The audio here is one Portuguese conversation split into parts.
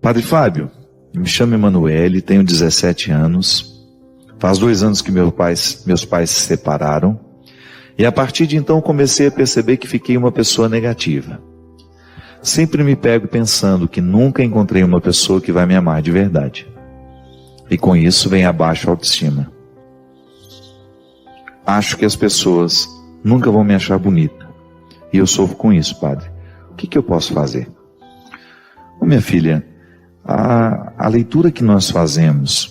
Padre Fábio, me chamo Emanuele, tenho 17 anos. Faz 2 anos que meus pais se separaram. E a partir de então comecei a perceber que fiquei uma pessoa negativa. Sempre me pego pensando que nunca encontrei uma pessoa que vai me amar de verdade. E com isso vem abaixo a autoestima. Acho que as pessoas nunca vão me achar bonita. E eu sofro com isso, padre. O que eu posso fazer? Minha filha, a leitura que nós fazemos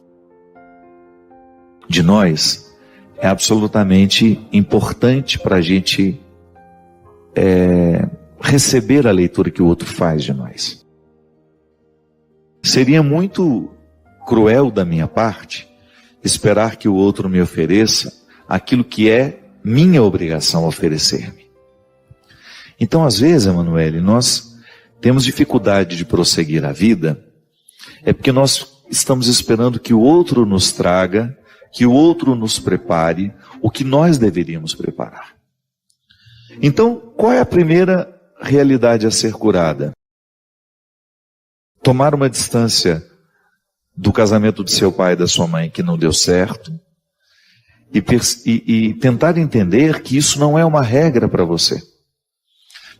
de nós é absolutamente importante para a gente receber a leitura que o outro faz de nós. Seria muito cruel da minha parte esperar que o outro me ofereça aquilo que é minha obrigação oferecer-me. Então, às vezes, Emanuele, nós temos dificuldade de prosseguir a vida, é porque nós estamos esperando que o outro nos traga, que o outro nos prepare o que nós deveríamos preparar. Então, qual é a primeira realidade a ser curada? Tomar uma distância do casamento de seu pai e da sua mãe que não deu certo e tentar entender que isso não é uma regra para você.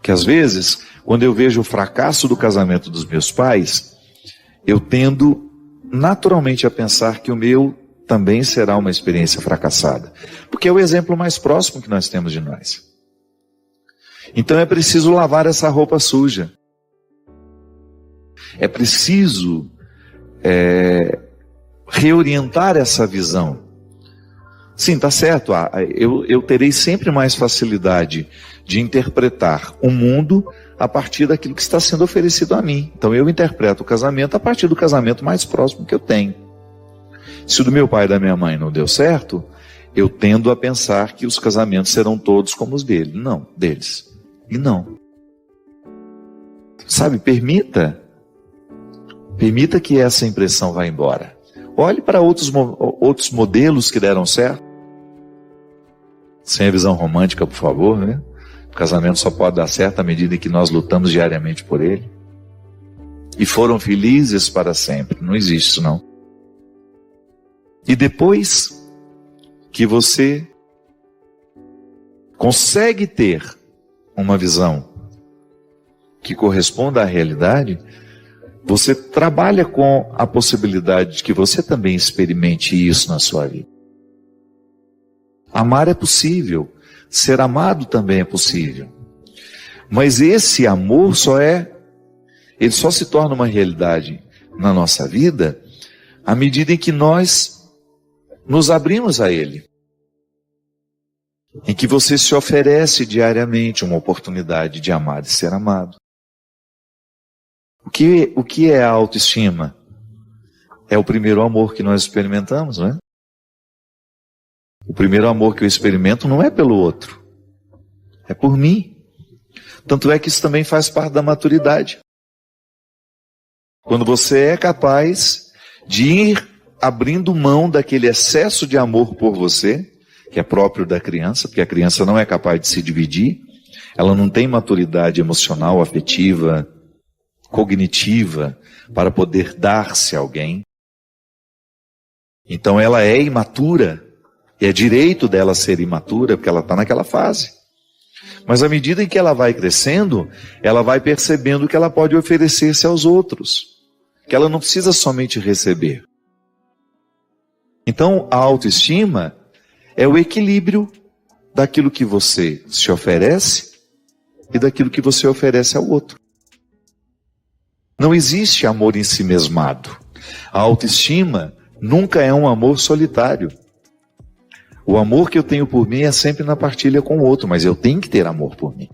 Que às vezes, quando eu vejo o fracasso do casamento dos meus pais, eu tendo naturalmente a pensar que o meu também será uma experiência fracassada. Porque é o exemplo mais próximo que nós temos de nós. Então é preciso lavar essa roupa suja. É preciso reorientar essa visão. Sim, está certo. Eu terei sempre mais facilidade de interpretar o mundo a partir daquilo que está sendo oferecido a mim. Então eu interpreto o casamento a partir do casamento mais próximo que eu tenho. Se o do meu pai e da minha mãe não deu certo, eu tendo a pensar que os casamentos serão todos como os deles. Não, deles. E não. Sabe, permita que essa impressão vá embora. Olhe para outros modelos que deram certo. Sem a visão romântica, por favor, né? O casamento só pode dar certo à medida que nós lutamos diariamente por ele. E foram felizes para sempre. Não existe isso, não. E depois que você consegue ter uma visão que corresponda à realidade, você trabalha com a possibilidade de que você também experimente isso na sua vida. Amar é possível, ser amado também é possível. Mas esse amor ele só se torna uma realidade na nossa vida à medida em que nós nos abrimos a ele. Em que você se oferece diariamente uma oportunidade de amar e ser amado. O que é a autoestima? É o primeiro amor que nós experimentamos, não é? O primeiro amor que eu experimento não é pelo outro, é por mim. Tanto é que isso também faz parte da maturidade. Quando você é capaz de ir abrindo mão daquele excesso de amor por você, que é próprio da criança, porque a criança não é capaz de se dividir, ela não tem maturidade emocional, afetiva, cognitiva, para poder dar-se a alguém. Então ela é imatura, e é direito dela ser imatura, porque ela está naquela fase. Mas à medida em que ela vai crescendo, ela vai percebendo que ela pode oferecer-se aos outros, que ela não precisa somente receber. Então a autoestima é o equilíbrio daquilo que você se oferece e daquilo que você oferece ao outro. Não existe amor em si mesmado. A autoestima nunca é um amor solitário. O amor que eu tenho por mim é sempre na partilha com o outro, mas eu tenho que ter amor por mim.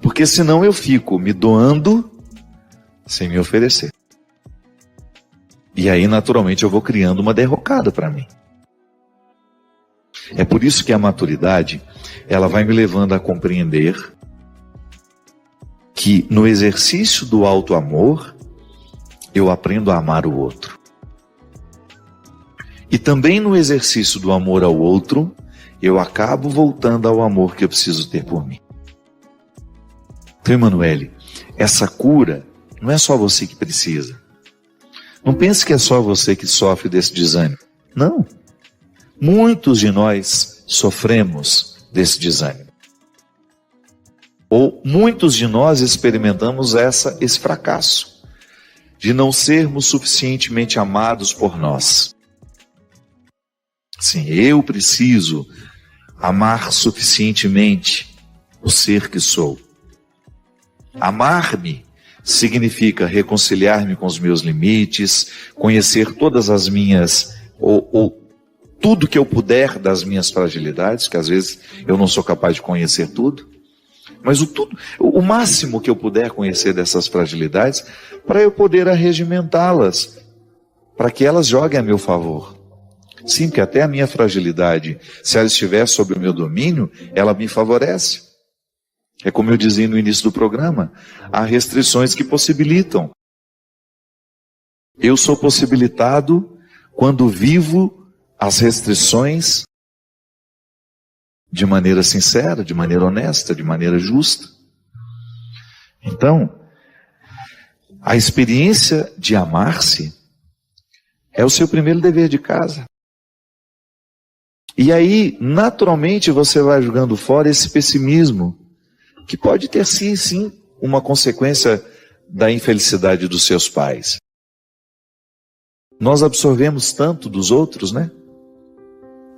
Porque senão eu fico me doando sem me oferecer. E aí, naturalmente, eu vou criando uma derrocada para mim. É por isso que a maturidade, ela vai me levando a compreender que no exercício do auto-amor, eu aprendo a amar o outro. E também no exercício do amor ao outro, eu acabo voltando ao amor que eu preciso ter por mim. Então, Emanuele, essa cura Não é só você que precisa. Não pense que é só você que sofre desse desânimo. Não. Muitos de nós sofremos desse desânimo. Ou muitos de nós experimentamos esse fracasso de não sermos suficientemente amados por nós. Sim, eu preciso amar suficientemente o ser que sou. Amar-me significa reconciliar-me com os meus limites, conhecer todas as minhas, ou tudo que eu puder das minhas fragilidades, que às vezes eu não sou capaz de conhecer tudo, mas o máximo que eu puder conhecer dessas fragilidades, para eu poder arregimentá-las, para que elas joguem a meu favor. Sim, porque até a minha fragilidade, se ela estiver sob o meu domínio, ela me favorece. É como eu dizia no início do programa, há restrições que possibilitam. Eu sou possibilitado quando vivo as restrições de maneira sincera, de maneira honesta, de maneira justa. Então, a experiência de amar-se é o seu primeiro dever de casa. E aí, naturalmente, você vai jogando fora esse pessimismo, que pode ter sim, uma consequência da infelicidade dos seus pais. Nós absorvemos tanto dos outros, né?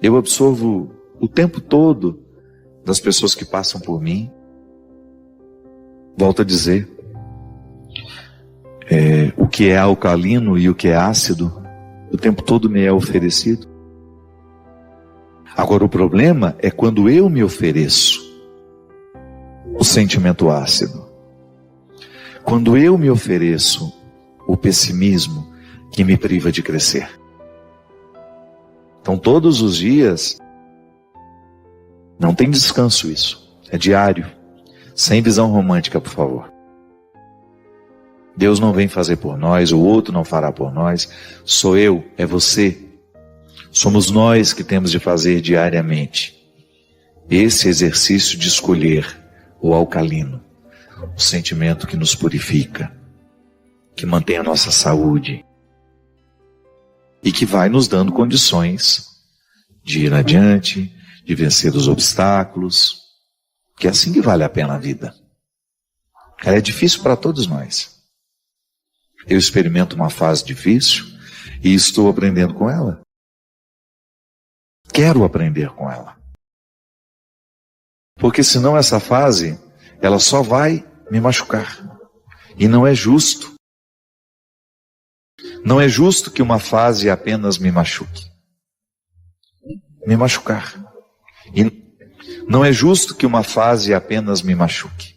Eu absorvo o tempo todo das pessoas que passam por mim. Volto a dizer, o que é alcalino e o que é ácido, o tempo todo me é oferecido. Agora o problema é quando eu me ofereço o sentimento ácido. Quando eu me ofereço o pessimismo que me priva de crescer. Então todos os dias, não tem descanso isso, é diário, sem visão romântica, por favor. Deus não vem fazer por nós, o outro não fará por nós, sou eu, é você. Somos nós que temos de fazer diariamente esse exercício de escolher o alcalino, o sentimento que nos purifica, que mantém a nossa saúde e que vai nos dando condições de ir adiante, de vencer os obstáculos, que é assim que vale a pena a vida. Ela é difícil para todos nós. Eu experimento uma fase difícil e estou aprendendo com ela. Quero aprender com ela. Porque senão essa fase, ela só vai me machucar. E não é justo. Não é justo que uma fase apenas me machuque. Me machucar. E não é justo que uma fase apenas me machuque.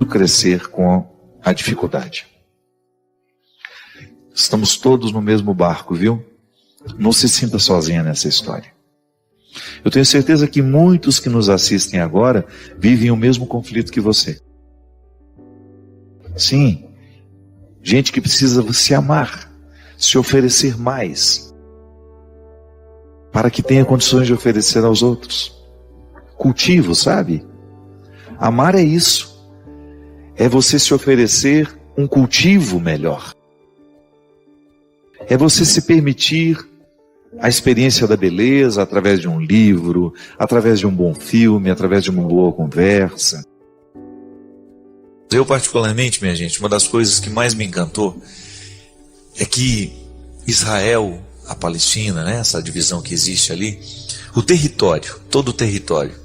Crescer com a dificuldade. Estamos todos no mesmo barco, viu? Não se sinta sozinha nessa história. Eu tenho certeza que muitos que nos assistem agora vivem o mesmo conflito que você. Sim, gente que precisa se amar, se oferecer mais, para que tenha condições de oferecer aos outros. Cultivo, sabe? Amar é isso. É você se oferecer um cultivo melhor. É você se permitir a experiência da beleza através de um livro, através de um bom filme, através de uma boa conversa. Eu particularmente, minha gente, uma das coisas que mais me encantou é que Israel, a Palestina, né, essa divisão que existe ali, o território, todo o território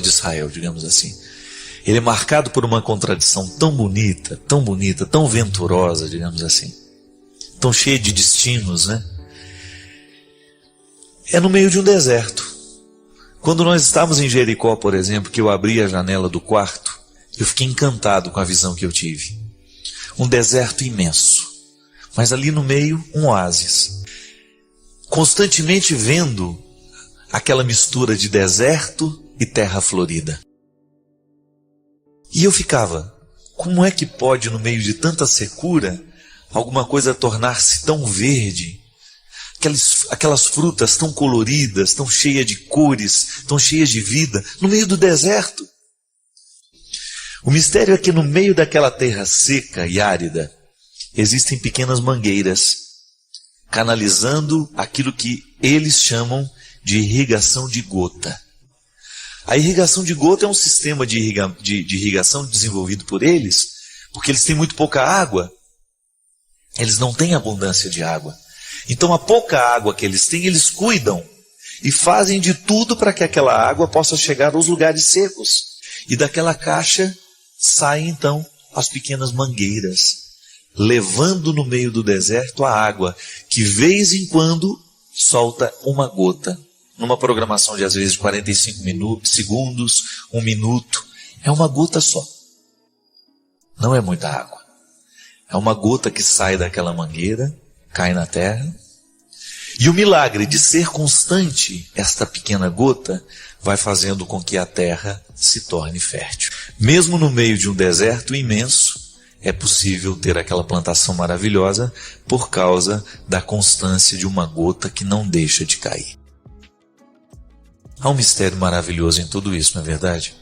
de Israel, digamos assim, ele é marcado por uma contradição tão bonita, tão venturosa, digamos assim, tão cheia de destinos, né? É no meio de um deserto. Quando nós estávamos em Jericó, por exemplo, que eu abri a janela do quarto, eu fiquei encantado com a visão que eu tive. Um deserto imenso, mas ali no meio um oásis. Constantemente vendo aquela mistura de deserto e terra florida. E eu ficava, como é que pode no meio de tanta secura alguma coisa tornar-se tão verde? Aquelas frutas tão coloridas, tão cheias de cores, tão cheias de vida, no meio do deserto. O mistério é que no meio daquela terra seca e árida, existem pequenas mangueiras, canalizando aquilo que eles chamam de irrigação de gota. A irrigação de gota é um sistema de irrigação desenvolvido por eles, porque eles têm muito pouca água. Eles não têm abundância de água. Então a pouca água que eles têm, eles cuidam e fazem de tudo para que aquela água possa chegar aos lugares secos. E daquela caixa saem então as pequenas mangueiras, levando no meio do deserto a água, que vez em quando solta uma gota, numa programação de às vezes 45 segundos, 1 minuto. É uma gota só. Não é muita água. É uma gota que sai daquela mangueira, cai na terra. E o milagre de ser constante, esta pequena gota, vai fazendo com que a terra se torne fértil. Mesmo no meio de um deserto imenso, é possível ter aquela plantação maravilhosa por causa da constância de uma gota que não deixa de cair. Há um mistério maravilhoso em tudo isso, não é verdade?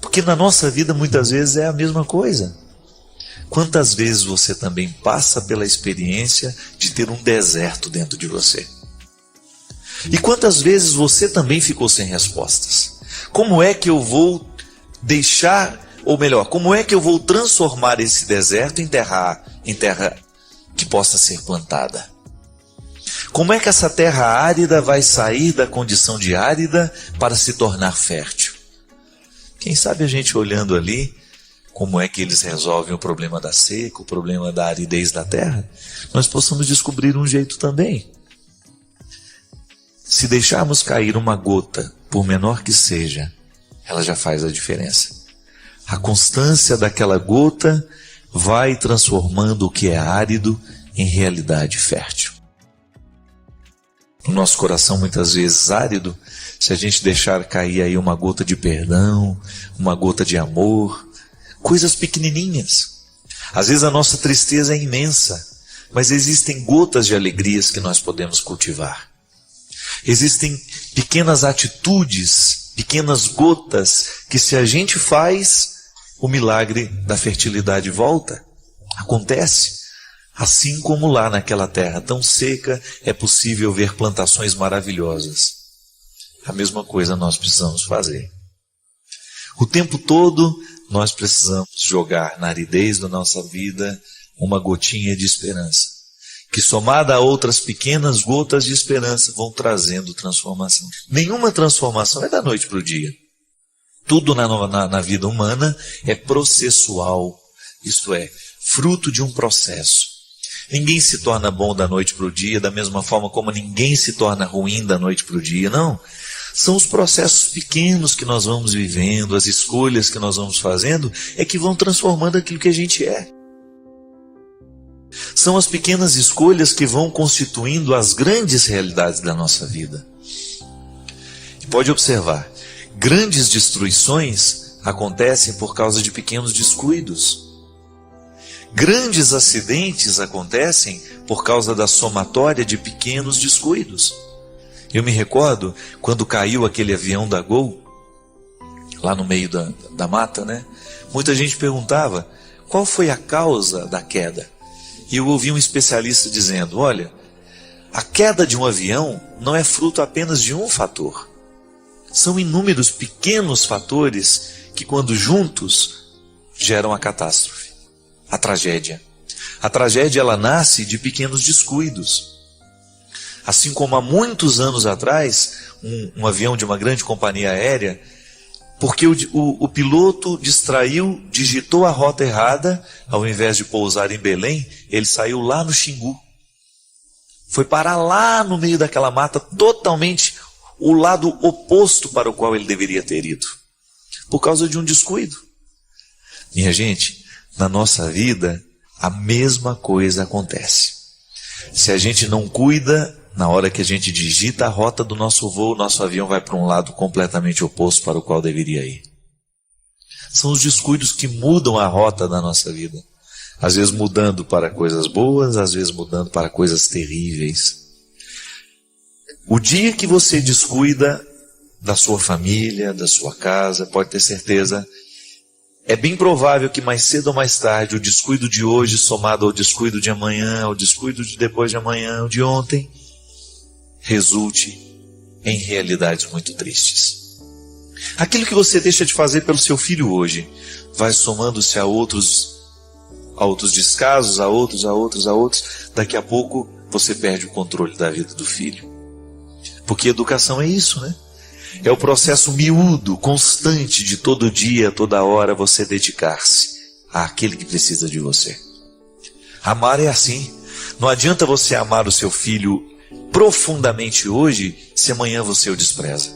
Porque na nossa vida muitas vezes é a mesma coisa. Quantas vezes você também passa pela experiência de ter um deserto dentro de você? E quantas vezes você também ficou sem respostas? Como é que eu vou deixar, ou melhor, como é que eu vou transformar esse deserto em terra que possa ser plantada? Como é que essa terra árida vai sair da condição de árida para se tornar fértil? Quem sabe a gente olhando ali, como é que eles resolvem o problema da seca, o problema da aridez da terra, nós possamos descobrir um jeito também. Se deixarmos cair uma gota, por menor que seja, ela já faz a diferença. A constância daquela gota vai transformando o que é árido em realidade fértil. No nosso coração, muitas vezes árido, se a gente deixar cair aí uma gota de perdão, uma gota de amor, coisas pequenininhas. Às vezes a nossa tristeza é imensa, mas existem gotas de alegrias que nós podemos cultivar. Existem pequenas atitudes, pequenas gotas, que se a gente faz, o milagre da fertilidade volta. Acontece. Assim como lá naquela terra tão seca, é possível ver plantações maravilhosas. A mesma coisa nós precisamos fazer. O tempo todo, nós precisamos jogar na aridez da nossa vida uma gotinha de esperança, que somada a outras pequenas gotas de esperança vão trazendo transformação. Nenhuma transformação é da noite para o dia. Tudo na vida humana é processual, isto é, fruto de um processo. Ninguém se torna bom da noite para o dia, da mesma forma como ninguém se torna ruim da noite para o dia, não. São os processos pequenos que nós vamos vivendo, as escolhas que nós vamos fazendo, é que vão transformando aquilo que a gente é. São as pequenas escolhas que vão constituindo as grandes realidades da nossa vida. E pode observar, grandes destruições acontecem por causa de pequenos descuidos. Grandes acidentes acontecem por causa da somatória de pequenos descuidos. Eu me recordo quando caiu aquele avião da Gol, lá no meio da mata, né? Muita gente perguntava qual foi a causa da queda. E eu ouvi um especialista dizendo, olha, a queda de um avião não é fruto apenas de um fator. São inúmeros pequenos fatores que, quando juntos, geram a catástrofe. A tragédia. A tragédia, ela nasce de pequenos descuidos. Assim como há muitos anos atrás, um avião de uma grande companhia aérea, porque o piloto distraiu, digitou a rota errada, ao invés de pousar em Belém, ele saiu lá no Xingu. Foi parar lá no meio daquela mata, totalmente o lado oposto para o qual ele deveria ter ido. Por causa de um descuido. Minha gente, na nossa vida, a mesma coisa acontece. Se a gente não cuida, na hora que a gente digita a rota do nosso voo, nosso avião vai para um lado completamente oposto para o qual deveria ir. São os descuidos que mudam a rota da nossa vida. Às vezes mudando para coisas boas, às vezes mudando para coisas terríveis. O dia que você descuida da sua família, da sua casa, pode ter certeza, é bem provável que mais cedo ou mais tarde o descuido de hoje, somado ao descuido de amanhã, ao descuido de depois de amanhã, ou de ontem, resulte em realidades muito tristes. Aquilo que você deixa de fazer pelo seu filho hoje, vai somando-se a outros descasos, a outros. Daqui a pouco você perde o controle da vida do filho. Porque educação é isso, né? É o processo miúdo, constante de todo dia, toda hora você dedicar-se àquele que precisa de você. Amar é assim. Não adianta você amar o seu filho profundamente hoje, se amanhã você o despreza.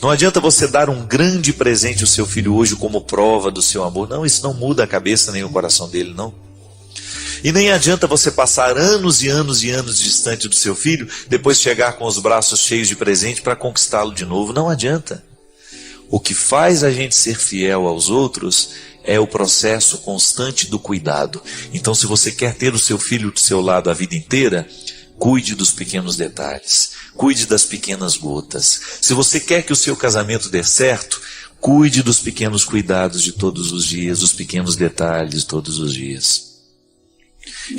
Não adianta você dar um grande presente ao seu filho hoje como prova do seu amor. Não, isso não muda a cabeça nem o coração dele, não. E nem adianta você passar anos e anos e anos distante do seu filho, depois chegar com os braços cheios de presente para conquistá-lo de novo. Não adianta. O que faz a gente ser fiel aos outros é o processo constante do cuidado. Então, se você quer ter o seu filho do seu lado a vida inteira, cuide dos pequenos detalhes, cuide das pequenas gotas. Se você quer que o seu casamento dê certo, cuide dos pequenos cuidados de todos os dias, dos pequenos detalhes todos os dias.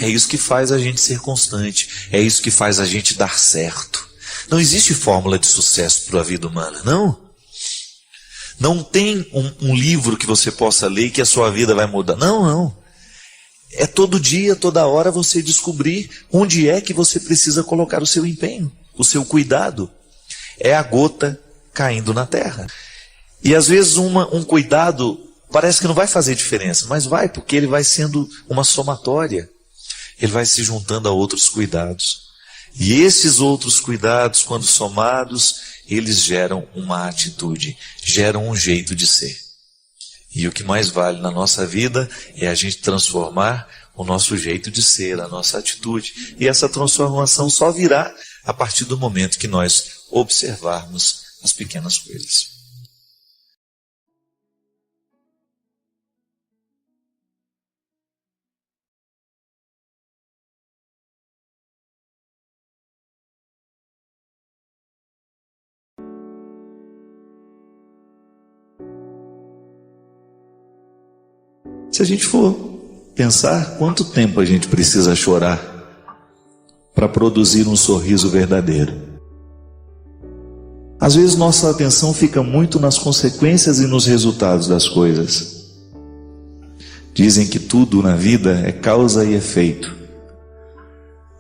É isso que faz a gente ser constante, é isso que faz a gente dar certo. Não existe fórmula de sucesso para a vida humana, não. Não tem um livro que você possa ler e que a sua vida vai mudar. Não. É todo dia, toda hora você descobrir onde é que você precisa colocar o seu empenho, o seu cuidado. É a gota caindo na terra. E às vezes um cuidado parece que não vai fazer diferença, mas vai, porque ele vai sendo uma somatória. Ele vai se juntando a outros cuidados. E esses outros cuidados, quando somados, eles geram uma atitude, geram um jeito de ser. E o que mais vale na nossa vida é a gente transformar o nosso jeito de ser, a nossa atitude. E essa transformação só virá a partir do momento que nós observarmos as pequenas coisas. Se a gente for pensar quanto tempo a gente precisa chorar para produzir um sorriso verdadeiro. Às vezes nossa atenção fica muito nas consequências e nos resultados das coisas. Dizem que tudo na vida é causa e efeito.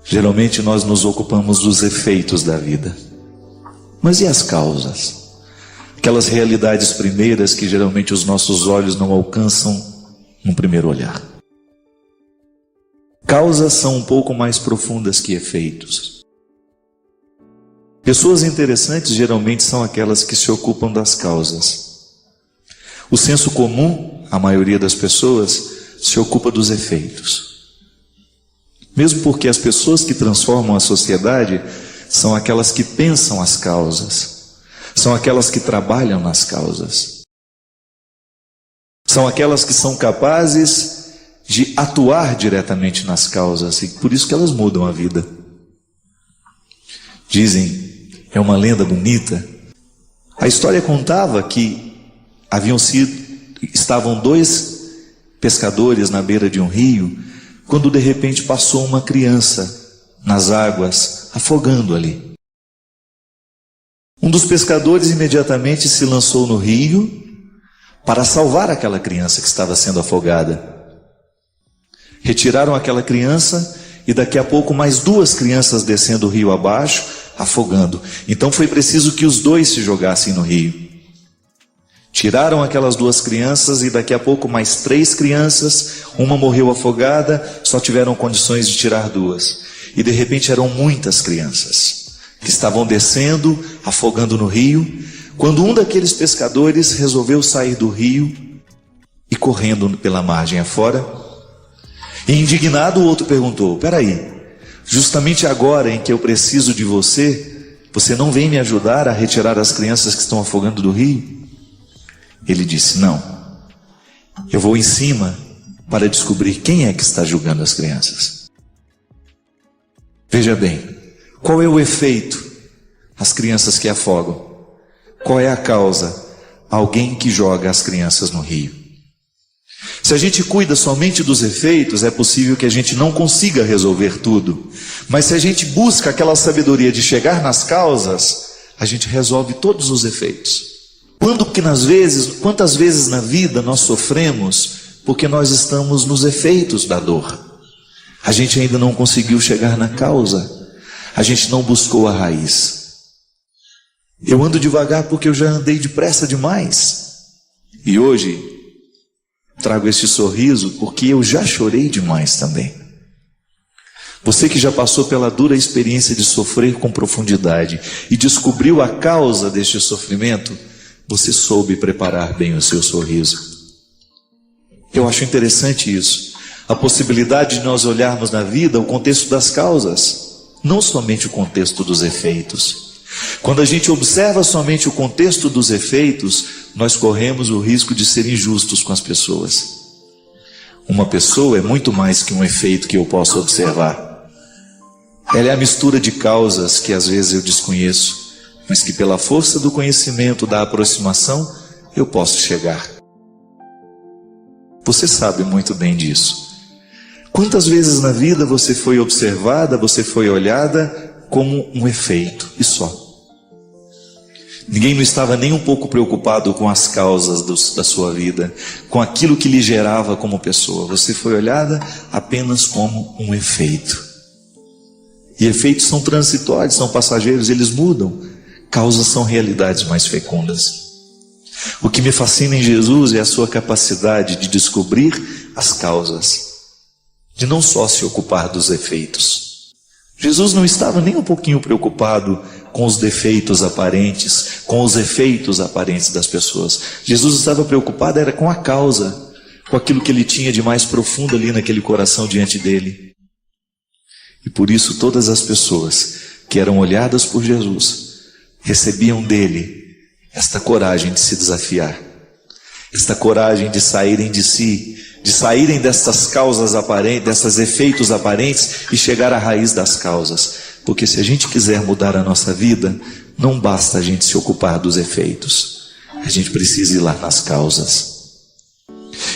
Geralmente nós nos ocupamos dos efeitos da vida. Mas e as causas? Aquelas realidades primeiras que geralmente os nossos olhos não alcançam no primeiro olhar. Causas são um pouco mais profundas que efeitos. Pessoas interessantes geralmente são aquelas que se ocupam das causas. O senso comum, a maioria das pessoas, se ocupa dos efeitos. Mesmo porque as pessoas que transformam a sociedade são aquelas que pensam as causas, são aquelas que trabalham nas causas. São aquelas que são capazes de atuar diretamente nas causas, e por isso que elas mudam a vida. Dizem, é uma lenda bonita, a história contava que estavam dois pescadores na beira de um rio, quando de repente passou uma criança nas águas, afogando ali. Um dos pescadores imediatamente se lançou no rio para salvar aquela criança que estava sendo afogada. Retiraram aquela criança e daqui a pouco mais duas crianças descendo o rio abaixo, afogando. Então foi preciso que os dois se jogassem no rio. Tiraram aquelas duas crianças e daqui a pouco mais três crianças, uma morreu afogada, só tiveram condições de tirar duas. E de repente eram muitas crianças que estavam descendo, afogando no rio, quando um daqueles pescadores resolveu sair do rio e correndo pela margem afora, e indignado o outro perguntou, peraí, justamente agora em que eu preciso de você, você não vem me ajudar a retirar as crianças que estão afogando do rio? Ele disse, não, eu vou em cima para descobrir quem é que está julgando as crianças. Veja bem, qual é o efeito? As crianças que afogam. Qual é a causa? Alguém que joga as crianças no rio. Se a gente cuida somente dos efeitos, é possível que a gente não consiga resolver tudo. Mas se a gente busca aquela sabedoria de chegar nas causas, a gente resolve todos os efeitos. Quantas vezes na vida nós sofremos porque nós estamos nos efeitos da dor? A gente ainda não conseguiu chegar na causa. A gente não buscou a raiz. Eu ando devagar porque eu já andei depressa demais. E hoje trago este sorriso porque eu já chorei demais também. Você que já passou pela dura experiência de sofrer com profundidade e descobriu a causa deste sofrimento, você soube preparar bem o seu sorriso. Eu acho interessante isso. A possibilidade de nós olharmos na vida o contexto das causas, não somente o contexto dos efeitos. Quando a gente observa somente o contexto dos efeitos, nós corremos o risco de ser injustos com as pessoas. Uma pessoa é muito mais que um efeito que eu posso observar. Ela é a mistura de causas que às vezes eu desconheço, mas que pela força do conhecimento, da aproximação, eu posso chegar. Você sabe muito bem disso. Quantas vezes na vida você foi observada, você foi olhada como um efeito e só? Ninguém não estava nem um pouco preocupado com as causas da sua vida, com aquilo que lhe gerava como pessoa. Você foi olhada apenas como um efeito. E efeitos são transitórios, são passageiros, eles mudam. Causas são realidades mais fecundas. O que me fascina em Jesus é a sua capacidade de descobrir as causas, de não só se ocupar dos efeitos. Jesus não estava nem um pouquinho preocupado com os defeitos aparentes, com os efeitos aparentes das pessoas. Jesus estava preocupado era com a causa, com aquilo que ele tinha de mais profundo ali naquele coração diante dele. E por isso todas as pessoas que eram olhadas por Jesus recebiam dele esta coragem de se desafiar, esta coragem de saírem de si, de saírem dessas causas aparentes, desses efeitos aparentes e chegar à raiz das causas. Porque se a gente quiser mudar a nossa vida, não basta a gente se ocupar dos efeitos, a gente precisa ir lá nas causas.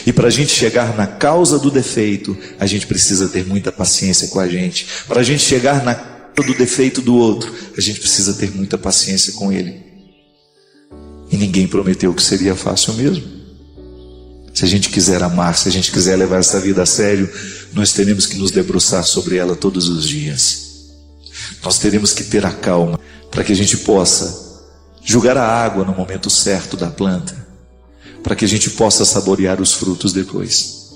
E para a gente chegar na causa do defeito, a gente precisa ter muita paciência com a gente. Para a gente chegar na causa do defeito do outro, a gente precisa ter muita paciência com ele. E ninguém prometeu que seria fácil mesmo. Se a gente quiser amar, se a gente quiser levar essa vida a sério, nós teremos que nos debruçar sobre ela todos os dias. Nós teremos que ter a calma para que a gente possa julgar a água no momento certo da planta, para que a gente possa saborear os frutos depois.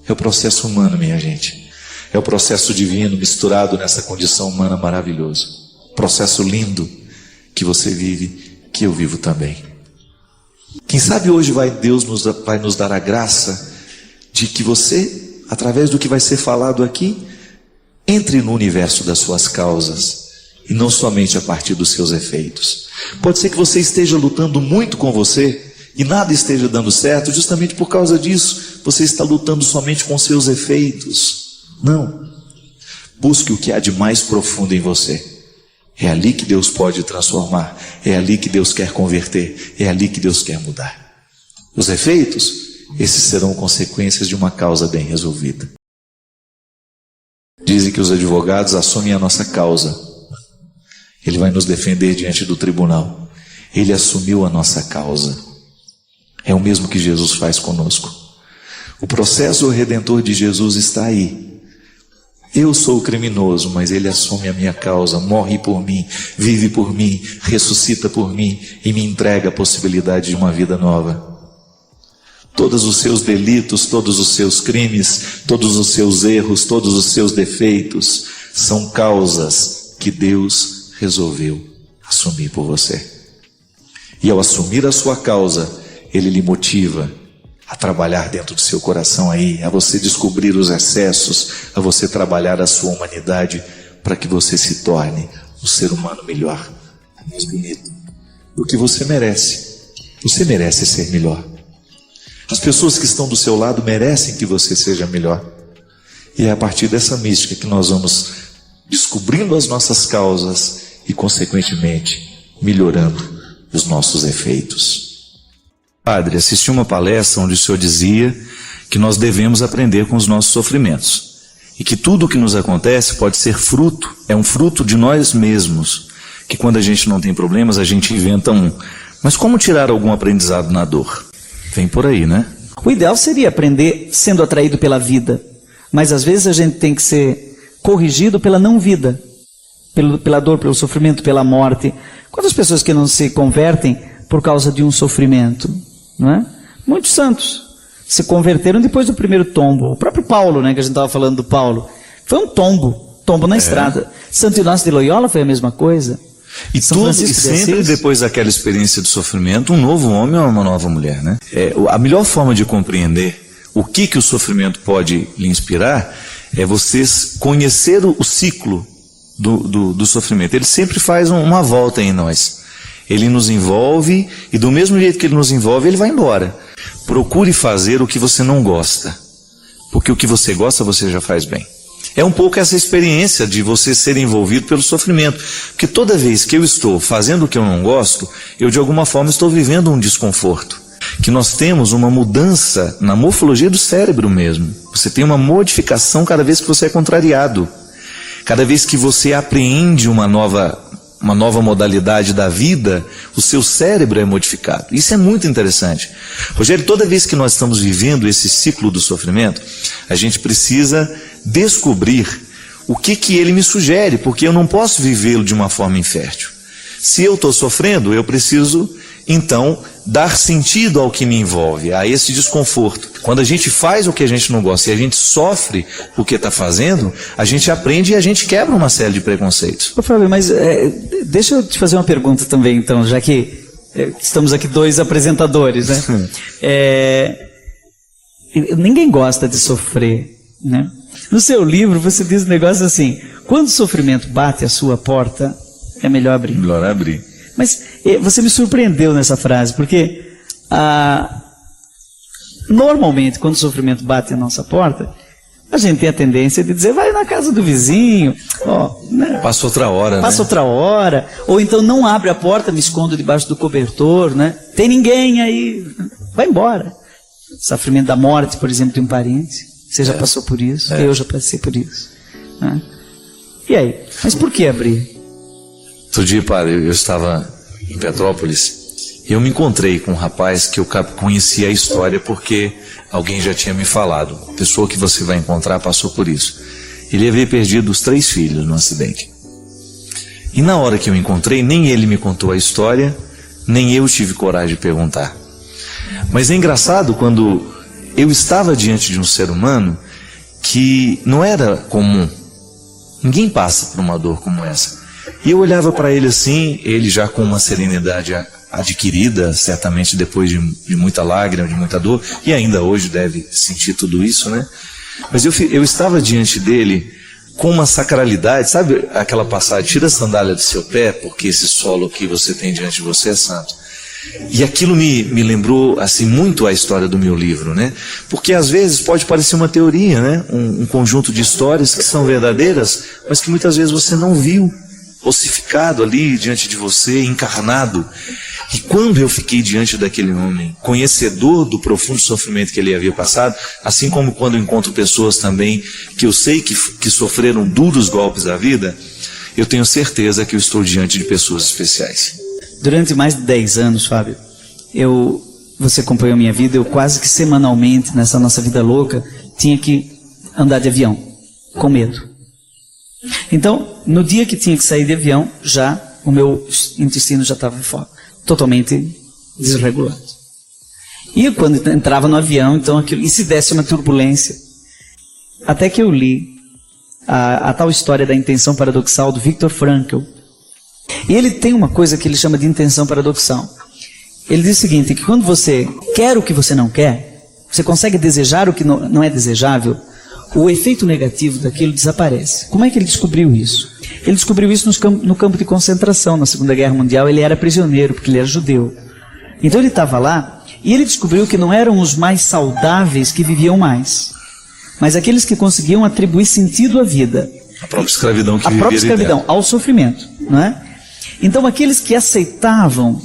É o processo humano, minha gente. É o processo divino misturado nessa condição humana maravilhoso. Processo lindo que você vive, que eu vivo também. Quem sabe hoje Deus vai nos dar a graça de que você, através do que vai ser falado aqui, entre no universo das suas causas e não somente a partir dos seus efeitos. Pode ser que você esteja lutando muito com você e nada esteja dando certo, justamente por causa disso, você está lutando somente com seus efeitos. Não. Busque o que há de mais profundo em você. É ali que Deus pode transformar, é ali que Deus quer converter, é ali que Deus quer mudar. Os efeitos, esses serão consequências de uma causa bem resolvida. Dizem que os advogados assumem a nossa causa. Ele vai nos defender diante do tribunal. Ele assumiu a nossa causa. É o mesmo que Jesus faz conosco. O processo redentor de Jesus está aí. Eu sou o criminoso, mas ele assume a minha causa, morre por mim, vive por mim, ressuscita por mim e me entrega a possibilidade de uma vida nova. Todos os seus delitos, todos os seus crimes, todos os seus erros, todos os seus defeitos são causas que Deus resolveu assumir por você. E ao assumir a sua causa, Ele lhe motiva a trabalhar dentro do seu coração aí, a você descobrir os excessos, a você trabalhar a sua humanidade para que você se torne um ser humano melhor, mais bonito, do que você merece. Você merece ser melhor. As pessoas que estão do seu lado merecem que você seja melhor. E é a partir dessa mística que nós vamos descobrindo as nossas causas e, consequentemente, melhorando os nossos efeitos. Padre, assisti uma palestra onde o senhor dizia que nós devemos aprender com os nossos sofrimentos. E que tudo o que nos acontece pode ser fruto, é um fruto de nós mesmos. Que quando a gente não tem problemas, a gente inventa um. Mas como tirar algum aprendizado na dor? Vem por aí, né? O ideal seria aprender sendo atraído pela vida. Mas às vezes a gente tem que ser corrigido pela não vida. Pela dor, pelo sofrimento, pela morte. Quantas pessoas que não se convertem por causa de um sofrimento? Não é? Muitos santos se converteram depois do primeiro tombo. O próprio Paulo, né, que a gente estava falando do Paulo, foi um tombo na estrada. Santo Inácio de Loyola foi a mesma coisa. E sempre depois daquela experiência de sofrimento, um novo homem ou uma nova mulher, né? A melhor forma de compreender o que o sofrimento pode lhe inspirar é você conhecer o ciclo do sofrimento. Ele sempre faz uma volta em nós. Ele nos envolve e do mesmo jeito que ele nos envolve, ele vai embora. Procure fazer o que você não gosta, porque o que você gosta você já faz bem. É um pouco essa experiência de você ser envolvido pelo sofrimento, porque toda vez que eu estou fazendo o que eu não gosto, eu de alguma forma estou vivendo um desconforto. Que nós temos uma mudança na morfologia do cérebro mesmo. Você tem uma modificação cada vez que você é contrariado. Cada vez que você apreende uma nova modalidade da vida, o seu cérebro é modificado. Isso é muito interessante. Rogério, toda vez que nós estamos vivendo esse ciclo do sofrimento, a gente precisa descobrir o que ele me sugere, porque eu não posso vivê-lo de uma forma infértil. Se eu estou sofrendo, eu preciso, então, dar sentido ao que me envolve, a esse desconforto. Quando a gente faz o que a gente não gosta e a gente sofre o que está fazendo, a gente aprende e a gente quebra uma série de preconceitos. Ô Fábio, mas deixa eu te fazer uma pergunta também, então, já que estamos aqui dois apresentadores, né? Ninguém gosta de sofrer, né? No seu livro você diz um negócio assim: quando o sofrimento bate a sua porta, é melhor abrir. Melhor abrir. Mas você me surpreendeu nessa frase, porque normalmente quando o sofrimento bate a nossa porta, a gente tem a tendência de dizer, vai na casa do vizinho, né? Passa outra hora, Passa outra hora, ou então não abre a porta, me escondo debaixo do cobertor, né? Tem ninguém aí, vai embora. Sofrimento da morte, por exemplo, de um parente, você já passou por isso, eu já passei por isso, né? E aí? Mas por que abrir? Outro dia, padre, eu estava em Petrópolis e eu me encontrei com um rapaz que eu conhecia a história porque alguém já tinha me falado. A pessoa que você vai encontrar passou por isso. Ele havia perdido os 3 filhos no acidente. E na hora que eu encontrei, nem ele me contou a história, nem eu tive coragem de perguntar. Mas é engraçado quando eu estava diante de um ser humano que não era comum. Ninguém passa por uma dor como essa. E eu olhava para ele assim, ele já com uma serenidade adquirida, certamente depois de muita lágrima, de muita dor, e ainda hoje deve sentir tudo isso, né? Mas eu estava diante dele com uma sacralidade, sabe aquela passagem, tira a sandália do seu pé, porque esse solo que você tem diante de você é santo. E aquilo me lembrou assim muito a história do meu livro, né? Porque às vezes pode parecer uma teoria, né? Um conjunto de histórias que são verdadeiras, mas que muitas vezes você não viu ossificado ali diante de você, encarnado. E quando eu fiquei diante daquele homem, conhecedor do profundo sofrimento que ele havia passado, assim como quando eu encontro pessoas também que eu sei que sofreram duros golpes da vida, eu tenho certeza que eu estou diante de pessoas especiais. Durante mais de 10 anos, Fábio, você acompanhou a minha vida, eu quase que semanalmente, nessa nossa vida louca, tinha que andar de avião, com medo. Então, no dia que tinha que sair de avião, o meu intestino já estava totalmente desregulado. E quando entrava no avião, então e se desse uma turbulência? Até que eu li a tal história da intenção paradoxal do Viktor Frankl. E ele tem uma coisa que ele chama de intenção paradoxal. Ele diz o seguinte, que quando você quer o que você não quer, você consegue desejar o que não é desejável, o efeito negativo daquilo desaparece. Como é que ele descobriu isso? Ele descobriu isso no campo de concentração, na Segunda Guerra Mundial. Ele era prisioneiro, porque ele era judeu. Então ele estava lá, e ele descobriu que não eram os mais saudáveis que viviam mais, mas aqueles que conseguiam atribuir sentido à vida. A própria escravidão que vivia. A própria escravidão, ao sofrimento, não é? Então aqueles que aceitavam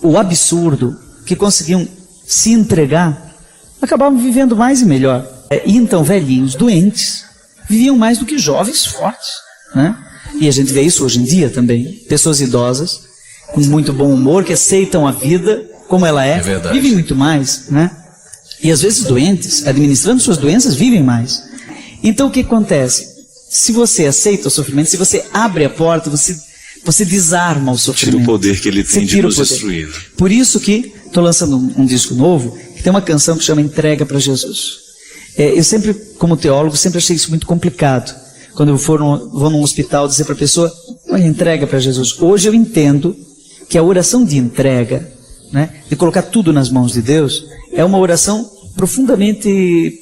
o absurdo, que conseguiam se entregar, acabavam vivendo mais e melhor. E então, velhinhos doentes viviam mais do que jovens fortes, né? E a gente vê isso hoje em dia também. Pessoas idosas, com muito bom humor, que aceitam a vida como ela é vivem muito mais, né? E às vezes doentes, administrando suas doenças, vivem mais. Então o que acontece? Se você aceita o sofrimento, se você abre a porta, você desarma o sofrimento. Tira o poder que ele tem de nos destruir. Por isso que estou lançando um disco novo, que tem uma canção que chama Entrega para Jesus. Eu sempre, como teólogo, sempre achei isso muito complicado. Quando eu vou num hospital dizer para a pessoa, olha, entrega para Jesus. Hoje eu entendo que a oração de entrega, né, de colocar tudo nas mãos de Deus, é uma oração profundamente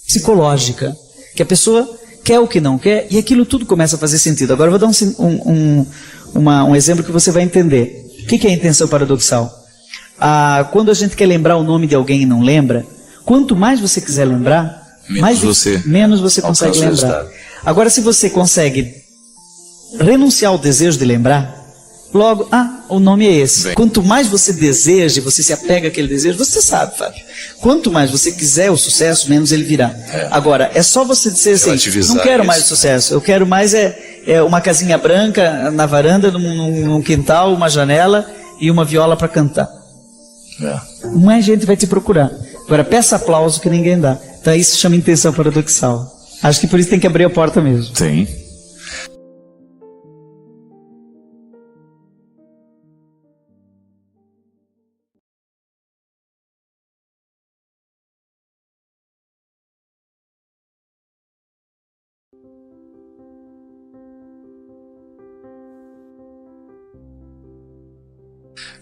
psicológica. Que a pessoa quer o que não quer e aquilo tudo começa a fazer sentido. Agora eu vou dar um exemplo que você vai entender. O que é a intenção paradoxal? Quando a gente quer lembrar o nome de alguém e não lembra, quanto mais você quiser lembrar, menos você consegue lembrar. Agora, se você consegue renunciar ao desejo de lembrar, logo, o nome é esse. Quanto mais você deseja, você se apega àquele desejo, você sabe, Fábio. Quanto mais você quiser o sucesso, menos ele virá. Agora, é só você dizer assim, não quero mais o sucesso, eu quero mais uma casinha branca na varanda, num quintal, uma janela e uma viola para cantar. Mais gente vai te procurar. Agora, peça aplauso que ninguém dá. Então isso se chama intenção paradoxal. Acho que por isso tem que abrir a porta mesmo. Tem.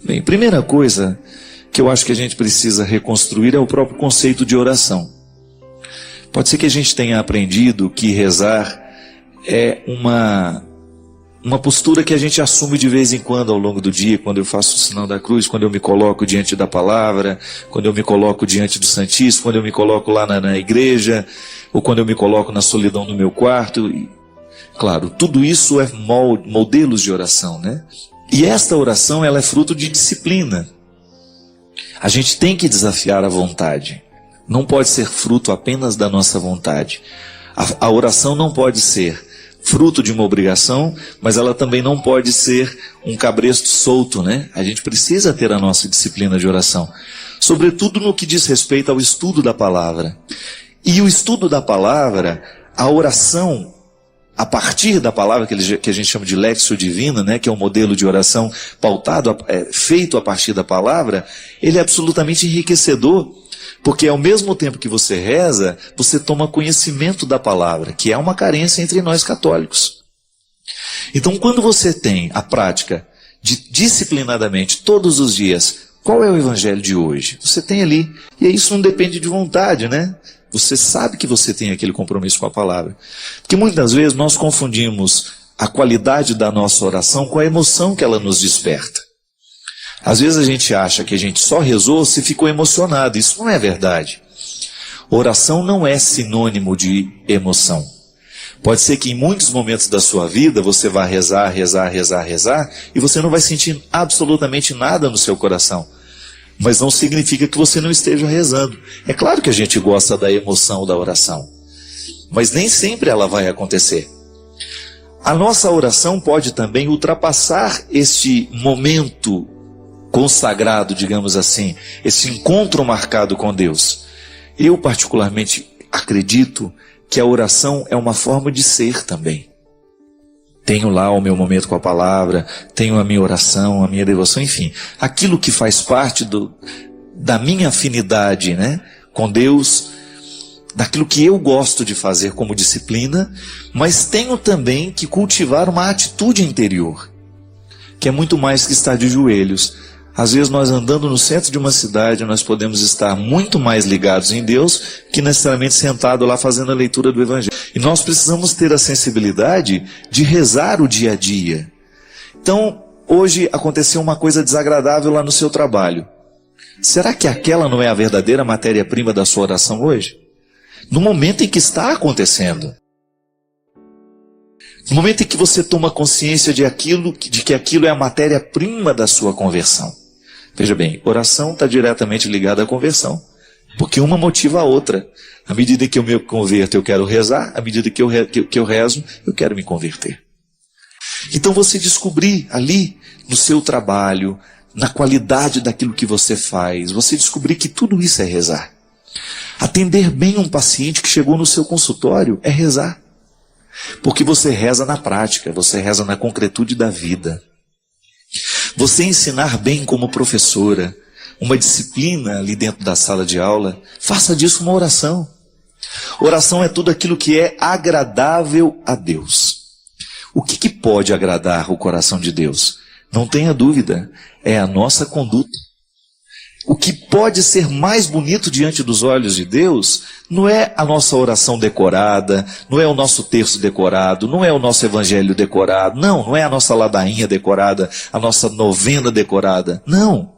Bem, primeira coisa que eu acho que a gente precisa reconstruir é o próprio conceito de oração. Pode ser que a gente tenha aprendido que rezar é uma postura que a gente assume de vez em quando ao longo do dia, quando eu faço o sinal da cruz, quando eu me coloco diante da palavra, quando eu me coloco diante do Santíssimo, quando eu me coloco lá na igreja, ou quando eu me coloco na solidão do meu quarto. Claro, tudo isso é modelos de oração, né? E esta oração, ela é fruto de disciplina. A gente tem que desafiar a vontade. Não pode ser fruto apenas da nossa vontade. A oração não pode ser fruto de uma obrigação, mas ela também não pode ser um cabresto solto, né? A gente precisa ter a nossa disciplina de oração. Sobretudo no que diz respeito ao estudo da palavra. E o estudo da palavra, a oração, a partir da palavra que a gente chama de Lectio Divina, né, que é um modelo de oração pautado, feito a partir da palavra, ele é absolutamente enriquecedor, porque ao mesmo tempo que você reza, você toma conhecimento da palavra, que é uma carência entre nós católicos. Então, quando você tem a prática de disciplinadamente, todos os dias, qual é o evangelho de hoje? Você tem ali, e isso não depende de vontade, né? Você sabe que você tem aquele compromisso com a palavra. Porque muitas vezes nós confundimos a qualidade da nossa oração com a emoção que ela nos desperta. Às vezes a gente acha que a gente só rezou se ficou emocionado. Isso não é verdade. Oração não é sinônimo de emoção. Pode ser que em muitos momentos da sua vida você vá rezar, e você não vai sentir absolutamente nada no seu coração. Mas não significa que você não esteja rezando. É claro que a gente gosta da emoção da oração, mas nem sempre ela vai acontecer. A nossa oração pode também ultrapassar este momento consagrado, digamos assim, esse encontro marcado com Deus. Eu particularmente acredito que a oração é uma forma de ser também. Tenho lá o meu momento com a palavra, tenho a minha oração, a minha devoção, enfim. Aquilo que faz parte da minha afinidade, né, com Deus, daquilo que eu gosto de fazer como disciplina, mas tenho também que cultivar uma atitude interior, que é muito mais que estar de joelhos. Às vezes nós andando no centro de uma cidade, nós podemos estar muito mais ligados em Deus que necessariamente sentado lá fazendo a leitura do Evangelho. E nós precisamos ter a sensibilidade de rezar o dia a dia. Então, hoje aconteceu uma coisa desagradável lá no seu trabalho. Será que aquela não é a verdadeira matéria-prima da sua oração hoje? No momento em que está acontecendo. No momento em que você toma consciência de que aquilo é a matéria-prima da sua conversão. Veja bem, oração está diretamente ligada à conversão. Porque uma motiva a outra. À medida que eu me converto, eu quero rezar. À medida que eu rezo, eu quero me converter. Então você descobrir ali, no seu trabalho, na qualidade daquilo que você faz, você descobrir que tudo isso é rezar. Atender bem um paciente que chegou no seu consultório é rezar. Porque você reza na prática, você reza na concretude da vida. Você ensinar bem como professora, uma disciplina ali dentro da sala de aula, faça disso uma oração. Oração é tudo aquilo que é agradável a Deus. O que pode agradar o coração de Deus? Não tenha dúvida, é a nossa conduta. O que pode ser mais bonito diante dos olhos de Deus não é a nossa oração decorada, não é o nosso terço decorado, não é o nosso evangelho decorado, não é a nossa ladainha decorada, a nossa novena decorada, não.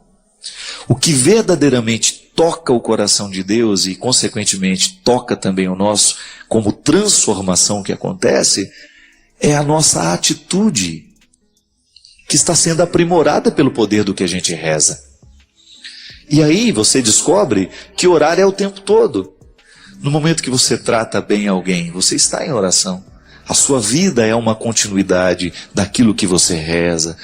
O que verdadeiramente toca o coração de Deus e, consequentemente, toca também o nosso, como transformação que acontece, é a nossa atitude, que está sendo aprimorada pelo poder do que a gente reza. E aí você descobre que orar é o tempo todo. No momento que você trata bem alguém, você está em oração. A sua vida é uma continuidade daquilo que você reza.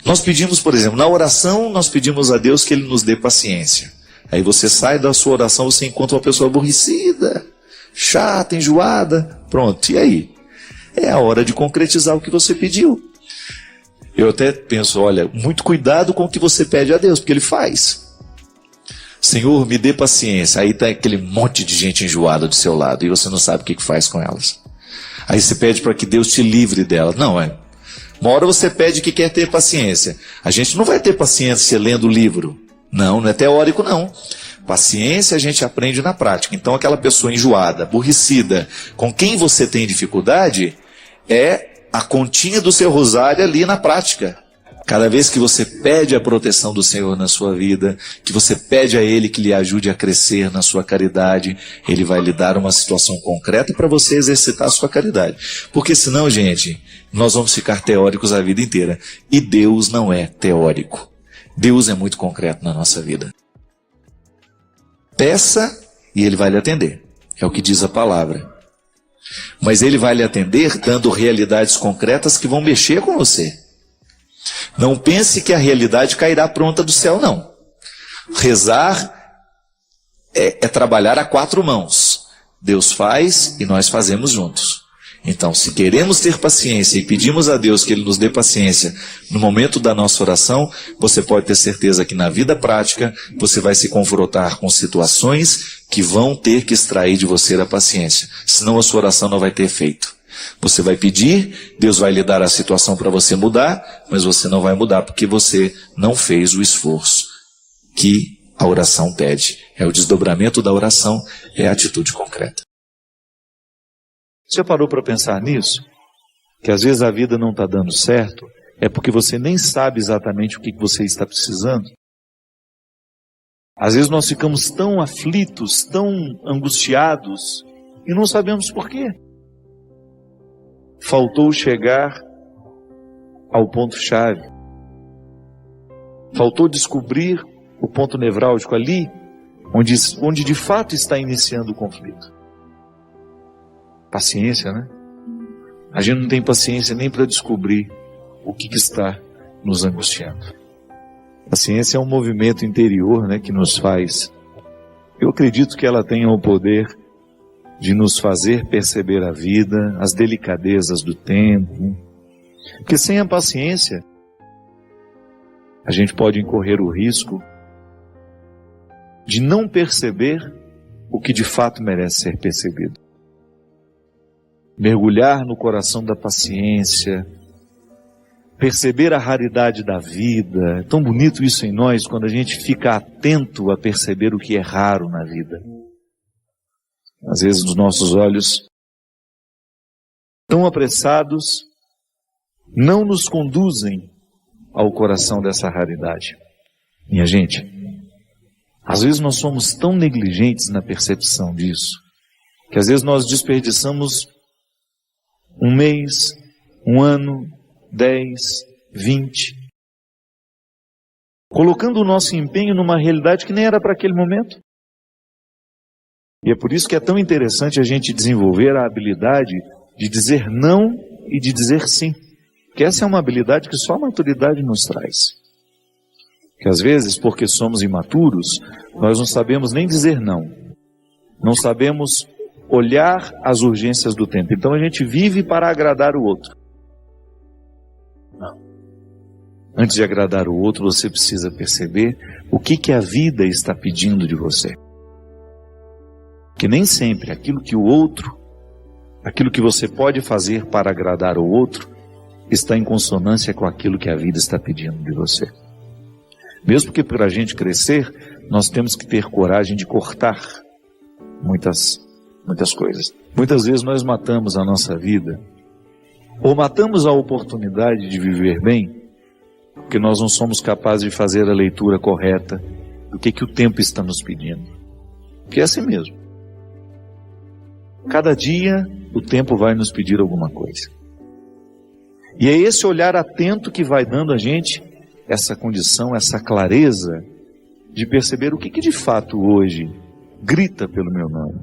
Nós pedimos, por exemplo, na oração, nós pedimos a Deus que Ele nos dê paciência. Aí você sai da sua oração, você encontra uma pessoa aborrecida, chata, enjoada. Pronto, e aí? É a hora de concretizar o que você pediu. Eu até penso, olha, muito cuidado com o que você pede a Deus, porque Ele faz. Senhor, me dê paciência. Aí está aquele monte de gente enjoada do seu lado e você não sabe o que faz com elas. Aí você pede para que Deus te livre delas. Não, é. Uma hora você pede que quer ter paciência. A gente não vai ter paciência lendo o livro. Não, não é teórico não. Paciência a gente aprende na prática. Então aquela pessoa enjoada, aborrecida, com quem você tem dificuldade, é a continha do seu rosário ali na prática. Cada vez que você pede a proteção do Senhor na sua vida, que você pede a Ele que lhe ajude a crescer na sua caridade, Ele vai lhe dar uma situação concreta para você exercitar a sua caridade. Porque senão, gente, nós vamos ficar teóricos a vida inteira. E Deus não é teórico. Deus é muito concreto na nossa vida. Peça e Ele vai lhe atender. É o que diz a palavra. Mas Ele vai lhe atender dando realidades concretas que vão mexer com você. Não pense que a realidade cairá pronta do céu, não. Rezar é trabalhar a quatro mãos. Deus faz e nós fazemos juntos. Então, se queremos ter paciência e pedimos a Deus que Ele nos dê paciência no momento da nossa oração, você pode ter certeza que na vida prática você vai se confrontar com situações que vão ter que extrair de você a paciência. Senão a sua oração não vai ter efeito. Você vai pedir, Deus vai lhe dar a situação para você mudar, mas você não vai mudar porque você não fez o esforço que a oração pede. É o desdobramento da oração, é a atitude concreta. Você parou para pensar nisso? Que às vezes a vida não está dando certo, é porque você nem sabe exatamente o que você está precisando. Às vezes nós ficamos tão aflitos, tão angustiados, e não sabemos por quê. Faltou chegar ao ponto-chave. Faltou descobrir o ponto nevrálgico ali, onde de fato está iniciando o conflito. Paciência, né? A gente não tem paciência nem para descobrir o que está nos angustiando. Paciência é um movimento interior, né, que nos faz. Eu acredito que ela tenha o poder de nos fazer perceber a vida, as delicadezas do tempo. Porque sem a paciência, a gente pode incorrer o risco de não perceber o que de fato merece ser percebido. Mergulhar no coração da paciência, perceber a raridade da vida. É tão bonito isso em nós quando a gente fica atento a perceber o que é raro na vida. Às vezes os nossos olhos, tão apressados, não nos conduzem ao coração dessa raridade. Minha gente, às vezes nós somos tão negligentes na percepção disso, que às vezes nós desperdiçamos um mês, um ano, 10, 20, colocando o nosso empenho numa realidade que nem era para aquele momento. E é por isso que é tão interessante a gente desenvolver a habilidade de dizer não e de dizer sim. Porque essa é uma habilidade que só a maturidade nos traz. Que às vezes, porque somos imaturos, nós não sabemos nem dizer não. Não sabemos olhar as urgências do tempo. Então a gente vive para agradar o outro. Não. Antes de agradar o outro, você precisa perceber o que a vida está pedindo de você. Que nem sempre aquilo que o outro, aquilo que você pode fazer para agradar o outro, está em consonância com aquilo que a vida está pedindo de você. Mesmo que para a gente crescer, nós temos que ter coragem de cortar muitas coisas. Muitas vezes nós matamos a nossa vida, ou matamos a oportunidade de viver bem, porque nós não somos capazes de fazer a leitura correta do que o tempo está nos pedindo. Que é assim mesmo. Cada dia o tempo vai nos pedir alguma coisa. E é esse olhar atento que vai dando a gente essa condição, essa clareza de perceber o que de fato hoje grita pelo meu nome.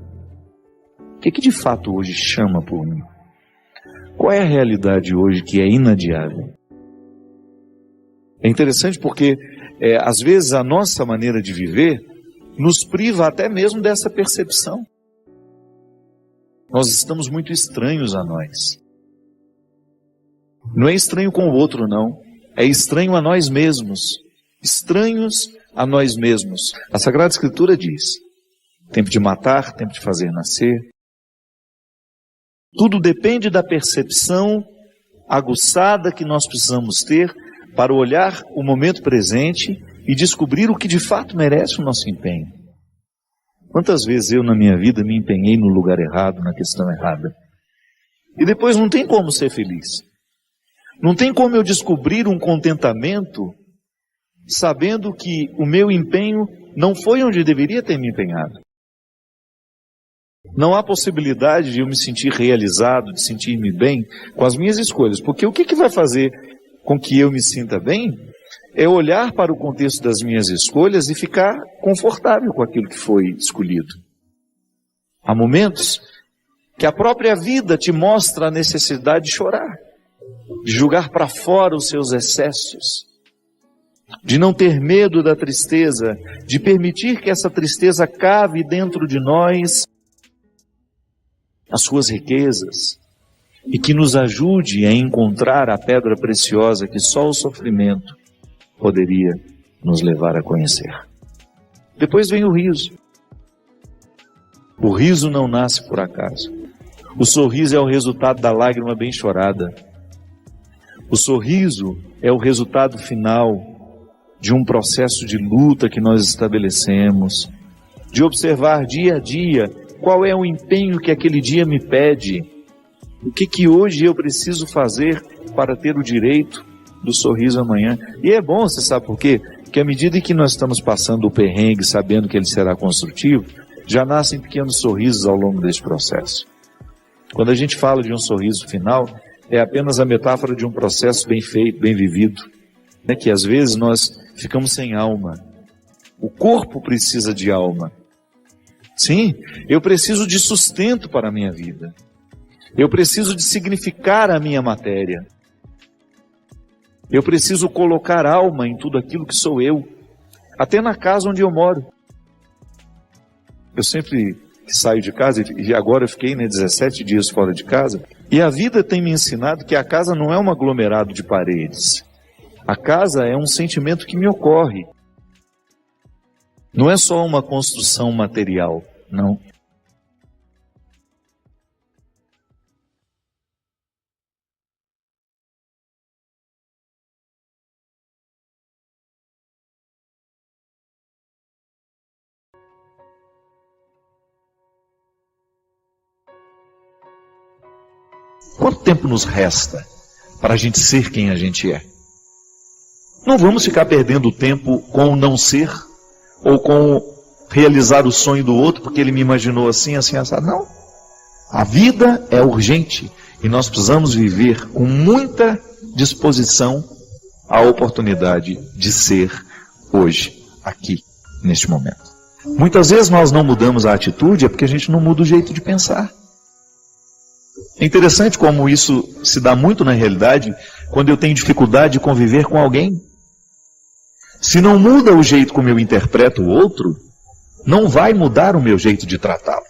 O que de fato hoje chama por mim. Qual é a realidade hoje que é inadiável? É interessante porque, às vezes, a nossa maneira de viver nos priva até mesmo dessa percepção. Nós estamos muito estranhos a nós. Não é estranho com o outro, não. É estranho a nós mesmos. Estranhos a nós mesmos. A Sagrada Escritura diz: tempo de matar, tempo de fazer nascer. Tudo depende da percepção aguçada que nós precisamos ter para olhar o momento presente e descobrir o que de fato merece o nosso empenho. Quantas vezes eu na minha vida me empenhei no lugar errado, na questão errada. E depois não tem como ser feliz. Não tem como eu descobrir um contentamento sabendo que o meu empenho não foi onde deveria ter me empenhado. Não há possibilidade de eu me sentir realizado, de sentir-me bem com as minhas escolhas. Porque o que vai fazer com que eu me sinta bem é olhar para o contexto das minhas escolhas e ficar confortável com aquilo que foi escolhido. Há momentos que a própria vida te mostra a necessidade de chorar, de jogar para fora os seus excessos, de não ter medo da tristeza, de permitir que essa tristeza cave dentro de nós as suas riquezas e que nos ajude a encontrar a pedra preciosa que só o sofrimento poderia nos levar a conhecer. Depois vem o riso. O riso não nasce por acaso. O sorriso é o resultado da lágrima bem chorada. O sorriso é o resultado final de um processo de luta que nós estabelecemos, de observar dia a dia qual é o empenho que aquele dia me pede, o que hoje eu preciso fazer para ter o direito do sorriso amanhã. E é bom, você sabe por quê? Porque à medida que nós estamos passando o perrengue, sabendo que ele será construtivo, já nascem pequenos sorrisos ao longo desse processo. Quando a gente fala de um sorriso final, é apenas a metáfora de um processo bem feito, bem vivido, né? Que às vezes nós ficamos sem alma. O corpo precisa de alma. Sim, eu preciso de sustento para a minha vida. Eu preciso de significar a minha matéria. Eu preciso colocar alma em tudo aquilo que sou eu, até na casa onde eu moro. Eu sempre saio de casa, e agora eu fiquei 17 dias fora de casa, e a vida tem me ensinado que a casa não é um aglomerado de paredes. A casa é um sentimento que me ocorre. Não é só uma construção material, não. Quanto tempo nos resta para a gente ser quem a gente é? Não vamos ficar perdendo tempo com o não ser, ou com realizar o sonho do outro, porque ele me imaginou assim, assim, assado. Não. A vida é urgente e nós precisamos viver com muita disposição a oportunidade de ser hoje, aqui, neste momento. Muitas vezes nós não mudamos a atitude, é porque a gente não muda o jeito de pensar. É interessante como isso se dá muito na realidade quando eu tenho dificuldade de conviver com alguém. Se não muda o jeito como eu interpreto o outro, não vai mudar o meu jeito de tratá-lo.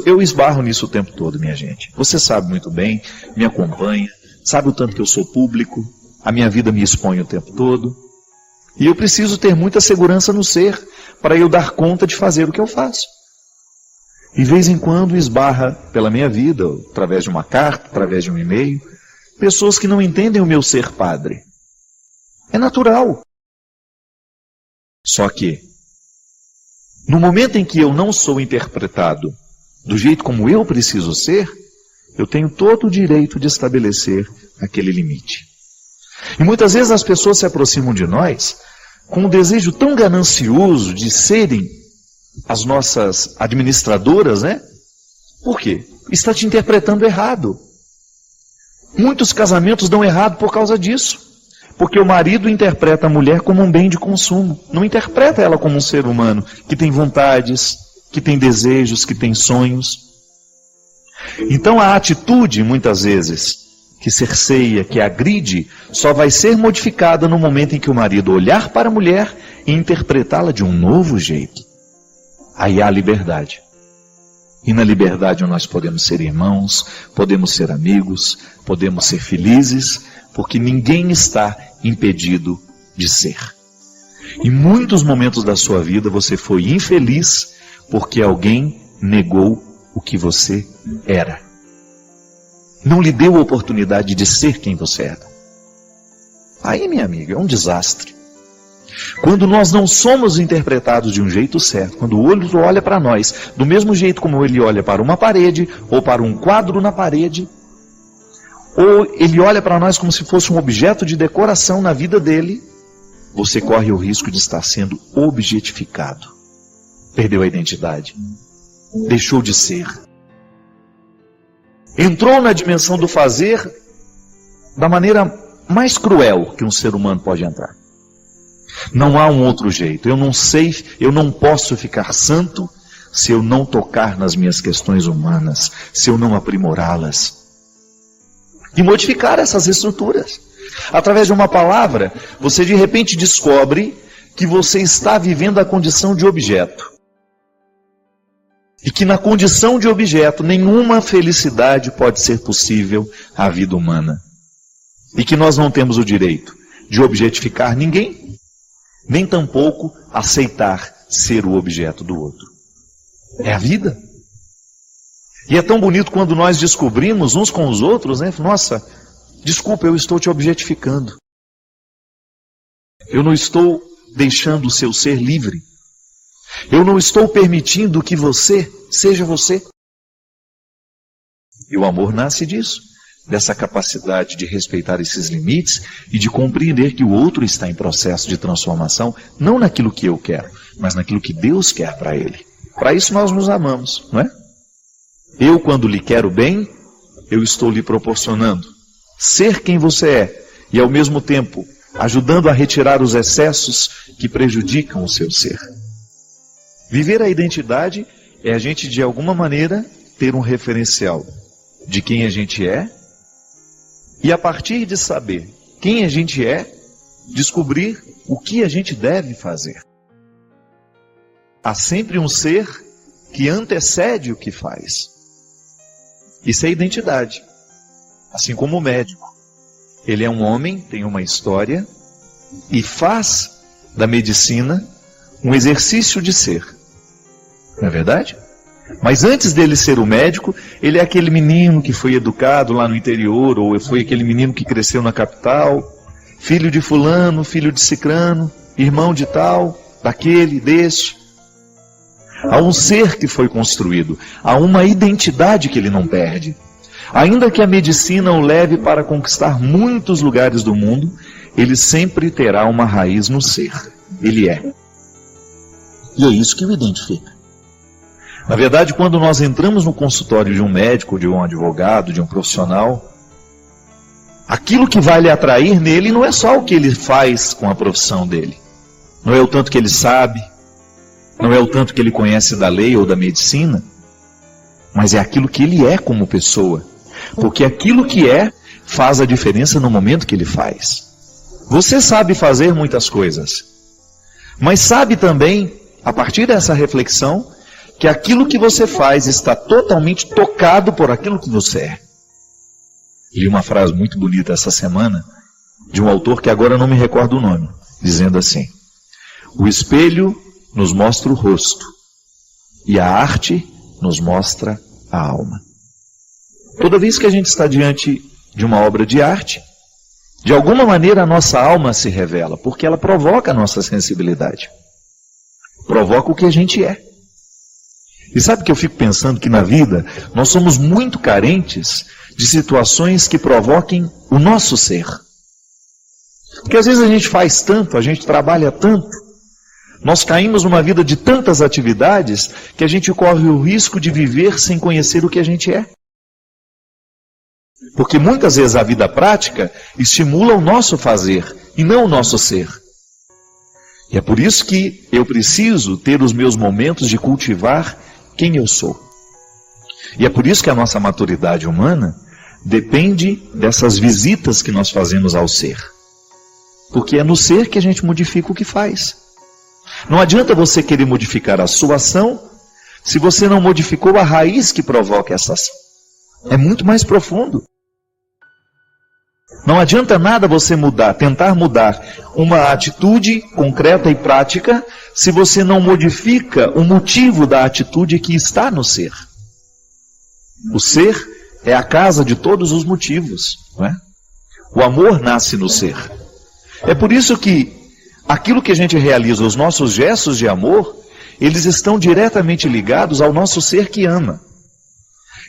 Eu esbarro nisso o tempo todo, minha gente. Você sabe muito bem, me acompanha, sabe o tanto que eu sou público, a minha vida me expõe o tempo todo. E eu preciso ter muita segurança no ser para eu dar conta de fazer o que eu faço. De vez em quando esbarra pela minha vida, através de uma carta, através de um e-mail, pessoas que não entendem o meu ser padre. É natural. Só que, no momento em que eu não sou interpretado do jeito como eu preciso ser, eu tenho todo o direito de estabelecer aquele limite. E muitas vezes as pessoas se aproximam de nós com um desejo tão ganancioso de serem as nossas administradoras, né? Por quê? Está te interpretando errado. Muitos casamentos dão errado por causa disso. Porque o marido interpreta a mulher como um bem de consumo. Não interpreta ela como um ser humano que tem vontades, que tem desejos, que tem sonhos. Então a atitude, muitas vezes, que cerceia, que agride, só vai ser modificada no momento em que o marido olhar para a mulher e interpretá-la de um novo jeito. Aí há liberdade. E na liberdade nós podemos ser irmãos, podemos ser amigos, podemos ser felizes, porque ninguém está impedido de ser. Em muitos momentos da sua vida você foi infeliz porque alguém negou o que você era. Não lhe deu a oportunidade de ser quem você era. Aí, minha amiga, é um desastre. Quando nós não somos interpretados de um jeito certo, quando o olho olha para nós, do mesmo jeito como ele olha para uma parede, ou para um quadro na parede, ou ele olha para nós como se fosse um objeto de decoração na vida dele, você corre o risco de estar sendo objetificado. Perdeu a identidade. Deixou de ser. Entrou na dimensão do fazer da maneira mais cruel que um ser humano pode entrar. Não há um outro jeito. Eu não sei, eu não posso ficar santo se eu não tocar nas minhas questões humanas, se eu não aprimorá-las. E modificar essas estruturas. Através de uma palavra, você de repente descobre que você está vivendo a condição de objeto. E que na condição de objeto, nenhuma felicidade pode ser possível à vida humana. E que nós não temos o direito de objetificar ninguém, nem tampouco aceitar ser o objeto do outro. É a vida. E é tão bonito quando nós descobrimos uns com os outros, né? Nossa, desculpa, eu estou te objetificando. Eu não estou deixando o seu ser livre. Eu não estou permitindo que você seja você. E o amor nasce disso, dessa capacidade de respeitar esses limites e de compreender que o outro está em processo de transformação, não naquilo que eu quero, mas naquilo que Deus quer para ele. Para isso nós nos amamos, não é? Eu, quando lhe quero bem, eu estou lhe proporcionando ser quem você é e, ao mesmo tempo, ajudando a retirar os excessos que prejudicam o seu ser. Viver a identidade é a gente, de alguma maneira, ter um referencial de quem a gente é e, a partir de saber quem a gente é, descobrir o que a gente deve fazer. Há sempre um ser que antecede o que faz. Isso é identidade. Assim como o médico. Ele é um homem, tem uma história e faz da medicina um exercício de ser. Não é verdade? Mas antes dele ser o médico, ele é aquele menino que foi educado lá no interior, ou foi aquele menino que cresceu na capital, filho de fulano, filho de cicrano, irmão de tal, daquele, deste. Há um ser que foi construído, há uma identidade que ele não perde. Ainda que a medicina o leve para conquistar muitos lugares do mundo, ele sempre terá uma raiz no ser. Ele é. E é isso que o identifica. Na verdade, quando nós entramos no consultório de um médico, de um advogado, de um profissional, aquilo que vai lhe atrair nele não é só o que ele faz com a profissão dele. Não é o tanto que ele sabe, Não é o tanto que ele conhece da lei ou da medicina, mas é aquilo que ele é como pessoa. Porque aquilo que é faz a diferença no momento que ele faz. Você sabe fazer muitas coisas, mas sabe também, a partir dessa reflexão, que aquilo que você faz está totalmente tocado por aquilo que você é. Li uma frase muito bonita essa semana, de um autor que agora não me recordo o nome, dizendo assim: o espelho nos mostra o rosto, e a arte nos mostra a alma. Toda vez que a gente está diante de uma obra de arte, de alguma maneira a nossa alma se revela, porque ela provoca a nossa sensibilidade. Provoca o que a gente é. E sabe que eu fico pensando que na vida nós somos muito carentes de situações que provoquem o nosso ser. Porque às vezes a gente faz tanto, a gente trabalha tanto, nós caímos numa vida de tantas atividades que a gente corre o risco de viver sem conhecer o que a gente é. Porque muitas vezes a vida prática estimula o nosso fazer e não o nosso ser. E é por isso que eu preciso ter os meus momentos de cultivar quem eu sou. E é por isso que a nossa maturidade humana depende dessas visitas que nós fazemos ao ser. Porque é no ser que a gente modifica o que faz. Não adianta você querer modificar a sua ação se você não modificou a raiz que provoca essa ação. É muito mais profundo. Não adianta nada você tentar mudar uma atitude concreta e prática, se você não modifica o motivo da atitude que está no ser. O ser é a casa de todos os motivos, não é? O amor nasce no ser. É por isso que aquilo que a gente realiza, os nossos gestos de amor, eles estão diretamente ligados ao nosso ser que ama.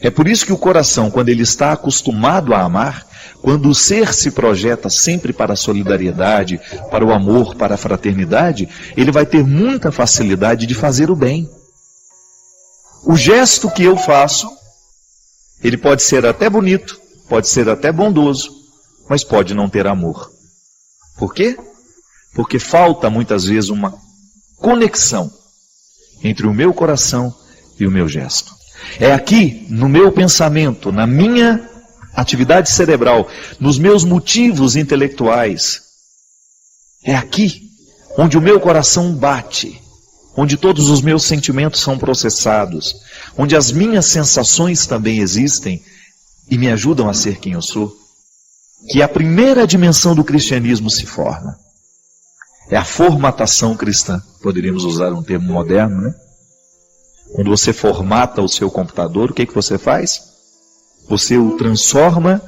É por isso que o coração, quando ele está acostumado a amar, quando o ser se projeta sempre para a solidariedade, para o amor, para a fraternidade, ele vai ter muita facilidade de fazer o bem. O gesto que eu faço, ele pode ser até bonito, pode ser até bondoso, mas pode não ter amor. Por quê? Porque falta muitas vezes uma conexão entre o meu coração e o meu gesto. É aqui, no meu pensamento, na minha atividade cerebral, nos meus motivos intelectuais, é aqui onde o meu coração bate, onde todos os meus sentimentos são processados, onde as minhas sensações também existem e me ajudam a ser quem eu sou, que a primeira dimensão do cristianismo se forma. É a formatação cristã, poderíamos usar um termo moderno, né? Quando você formata o seu computador, o que você faz? Você o transforma,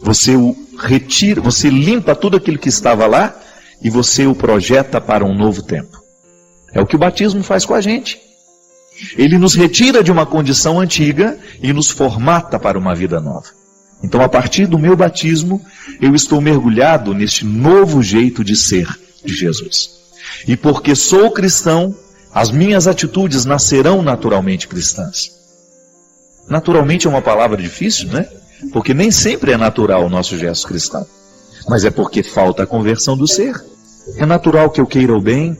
você o retira, você limpa tudo aquilo que estava lá e você o projeta para um novo tempo. É o que o batismo faz com a gente. Ele nos retira de uma condição antiga e nos formata para uma vida nova. Então, a partir do meu batismo, eu estou mergulhado neste novo jeito de ser de Jesus. E porque sou cristão, as minhas atitudes nascerão naturalmente cristãs. Naturalmente é uma palavra difícil, né? Porque nem sempre é natural o nosso gesto cristão. Mas é porque falta a conversão do ser. É natural que eu queira o bem.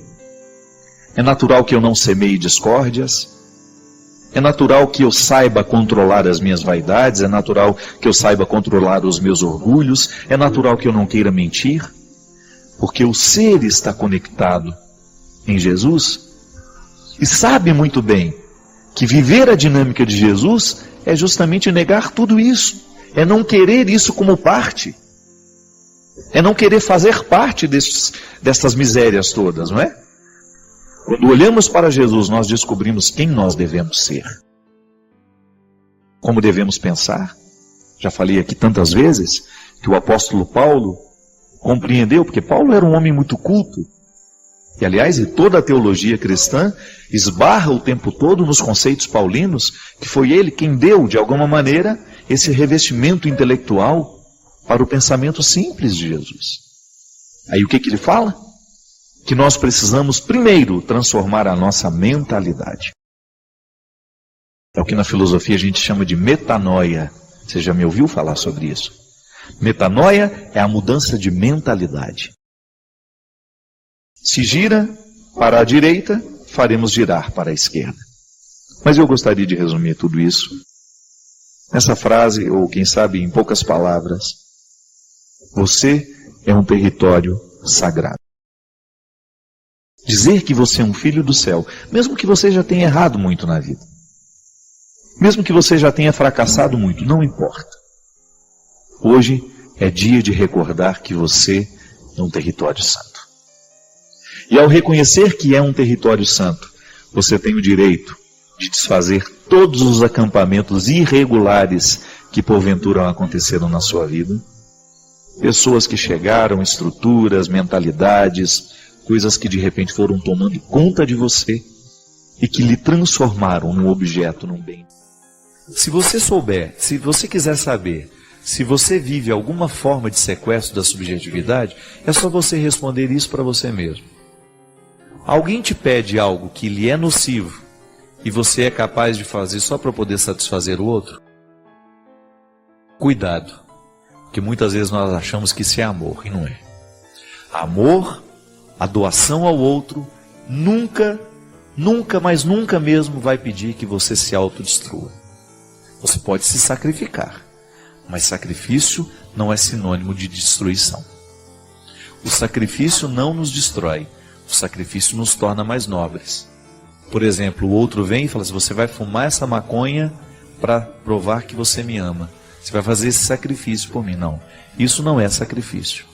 É natural que eu não semeie discórdias. É natural que eu saiba controlar as minhas vaidades. É natural que eu saiba controlar os meus orgulhos. É natural que eu não queira mentir. Porque o ser está conectado em Jesus e sabe muito bem que viver a dinâmica de Jesus é justamente negar tudo isso. É não querer isso como parte. É não querer fazer parte dessas misérias todas, não é? Quando olhamos para Jesus, nós descobrimos quem nós devemos ser. Como devemos pensar. Já falei aqui tantas vezes que o apóstolo Paulo compreendeu, porque Paulo era um homem muito culto. E aliás, toda a teologia cristã esbarra o tempo todo nos conceitos paulinos, que foi ele quem deu, de alguma maneira, esse revestimento intelectual para o pensamento simples de Jesus. Aí o que ele fala? Que nós precisamos primeiro transformar a nossa mentalidade. É o que na filosofia a gente chama de metanoia. Você já me ouviu falar sobre isso? Metanoia é a mudança de mentalidade. Se gira para a direita, faremos girar para a esquerda. Mas eu gostaria de resumir tudo isso nessa frase, ou quem sabe em poucas palavras. Você é um território sagrado. Dizer que você é um filho do céu, mesmo que você já tenha errado muito na vida, mesmo que você já tenha fracassado muito, não importa. Hoje é dia de recordar que você é um território santo. E ao reconhecer que é um território santo, você tem o direito de desfazer todos os acampamentos irregulares que porventura aconteceram na sua vida. Pessoas que chegaram, estruturas, mentalidades, coisas que de repente foram tomando conta de você e que lhe transformaram num objeto, num bem. Se você souber, se você quiser saber, se você vive alguma forma de sequestro da subjetividade, é só você responder isso para você mesmo. Alguém te pede algo que lhe é nocivo e você é capaz de fazer só para poder satisfazer o outro? Cuidado, porque muitas vezes nós achamos que isso é amor e não é. Amor, a doação ao outro, nunca, mas nunca mesmo vai pedir que você se autodestrua. Você pode se sacrificar, mas sacrifício não é sinônimo de destruição. O sacrifício não nos destrói, o sacrifício nos torna mais nobres. Por exemplo, o outro vem e fala assim: você vai fumar essa maconha para provar que você me ama. Você vai fazer esse sacrifício por mim. Não, isso não é sacrifício.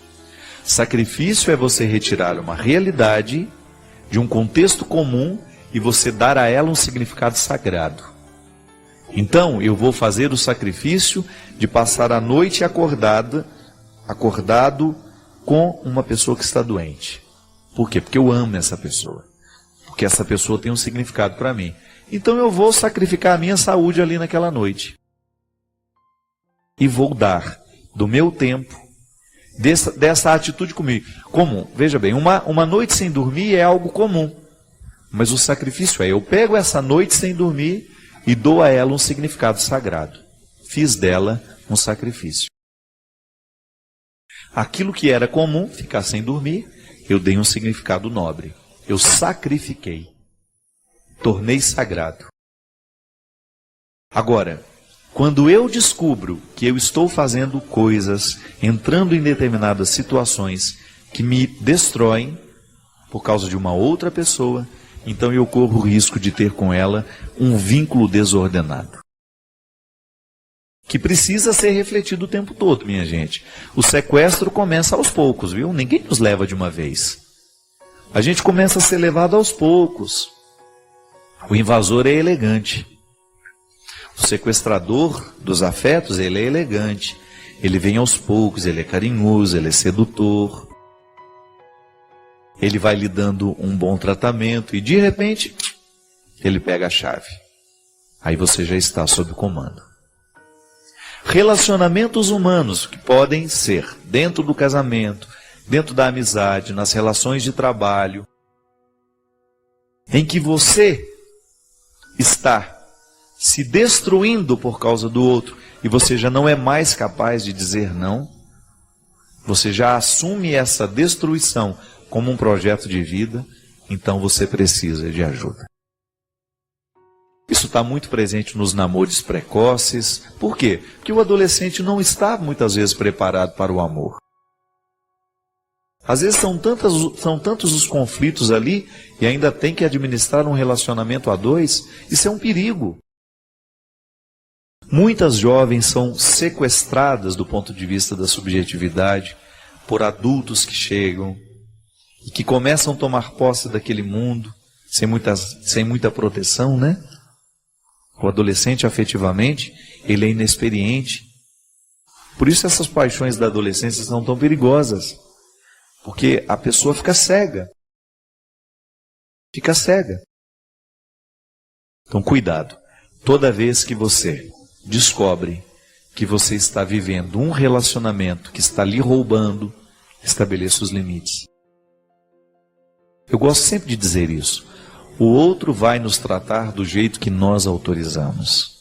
Sacrifício é você retirar uma realidade de um contexto comum e você dar a ela um significado sagrado. Então, eu vou fazer o sacrifício de passar a noite acordado com uma pessoa que está doente. Por quê? Porque eu amo essa pessoa. Porque essa pessoa tem um significado para mim. Então eu vou sacrificar a minha saúde ali naquela noite. E vou dar do meu tempo, dessa atitude comigo. Comum. Veja bem, uma noite sem dormir é algo comum. Mas o sacrifício é: eu pego essa noite sem dormir e dou a ela um significado sagrado. Fiz dela um sacrifício. Aquilo que era comum, ficar sem dormir, eu dei um significado nobre. Eu sacrifiquei. Tornei sagrado. Agora, quando eu descubro que eu estou fazendo coisas, entrando em determinadas situações que me destroem por causa de uma outra pessoa, então eu corro o risco de ter com ela um vínculo desordenado. Que precisa ser refletido o tempo todo, minha gente. O sequestro começa aos poucos, viu? Ninguém nos leva de uma vez. A gente começa a ser levado aos poucos. O invasor é elegante. O sequestrador dos afetos, ele é elegante. Ele vem aos poucos, ele é carinhoso, ele é sedutor. Ele vai lhe dando um bom tratamento e de repente ele pega a chave. Aí você já está sob comando. Relacionamentos humanos que podem ser dentro do casamento, dentro da amizade, nas relações de trabalho, em que você está se destruindo por causa do outro e você já não é mais capaz de dizer não, você já assume essa destruição como um projeto de vida, então você precisa de ajuda. Isso está muito presente nos namoros precoces. Por quê? Porque o adolescente não está muitas vezes preparado para o amor. Às vezes são tantos os conflitos ali e ainda tem que administrar um relacionamento a dois. Isso é um perigo. Muitas jovens são sequestradas do ponto de vista da subjetividade por adultos que chegam e que começam a tomar posse daquele mundo sem muita proteção, né? O adolescente, afetivamente, ele é inexperiente. Por isso essas paixões da adolescência são tão perigosas. Porque a pessoa fica cega. Fica cega. Então, cuidado. Toda vez que você descobre que você está vivendo um relacionamento que está lhe roubando, estabeleça os limites. Eu gosto sempre de dizer isso. O outro vai nos tratar do jeito que nós autorizamos.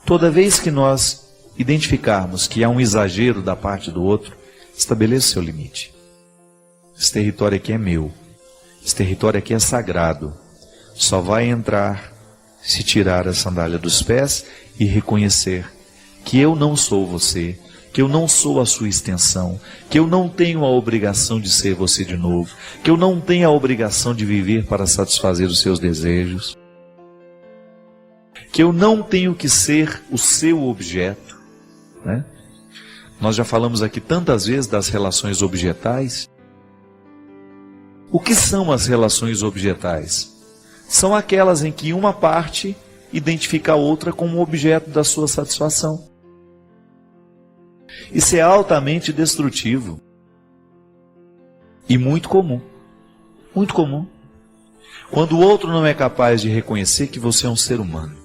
Toda vez que nós identificarmos que há um exagero da parte do outro, estabeleça seu limite. Esse território aqui é meu. Esse território aqui é sagrado. Só vai entrar se tirar a sandália dos pés e reconhecer que eu não sou você, que eu não sou a sua extensão, que eu não tenho a obrigação de ser você de novo, que eu não tenho a obrigação de viver para satisfazer os seus desejos, que eu não tenho que ser o seu objeto, né? Nós já falamos aqui tantas vezes das relações objetais. O que são as relações objetais? São aquelas em que uma parte identifica a outra como objeto da sua satisfação. Isso é altamente destrutivo e muito comum. Muito comum. Quando o outro não é capaz de reconhecer que você é um ser humano.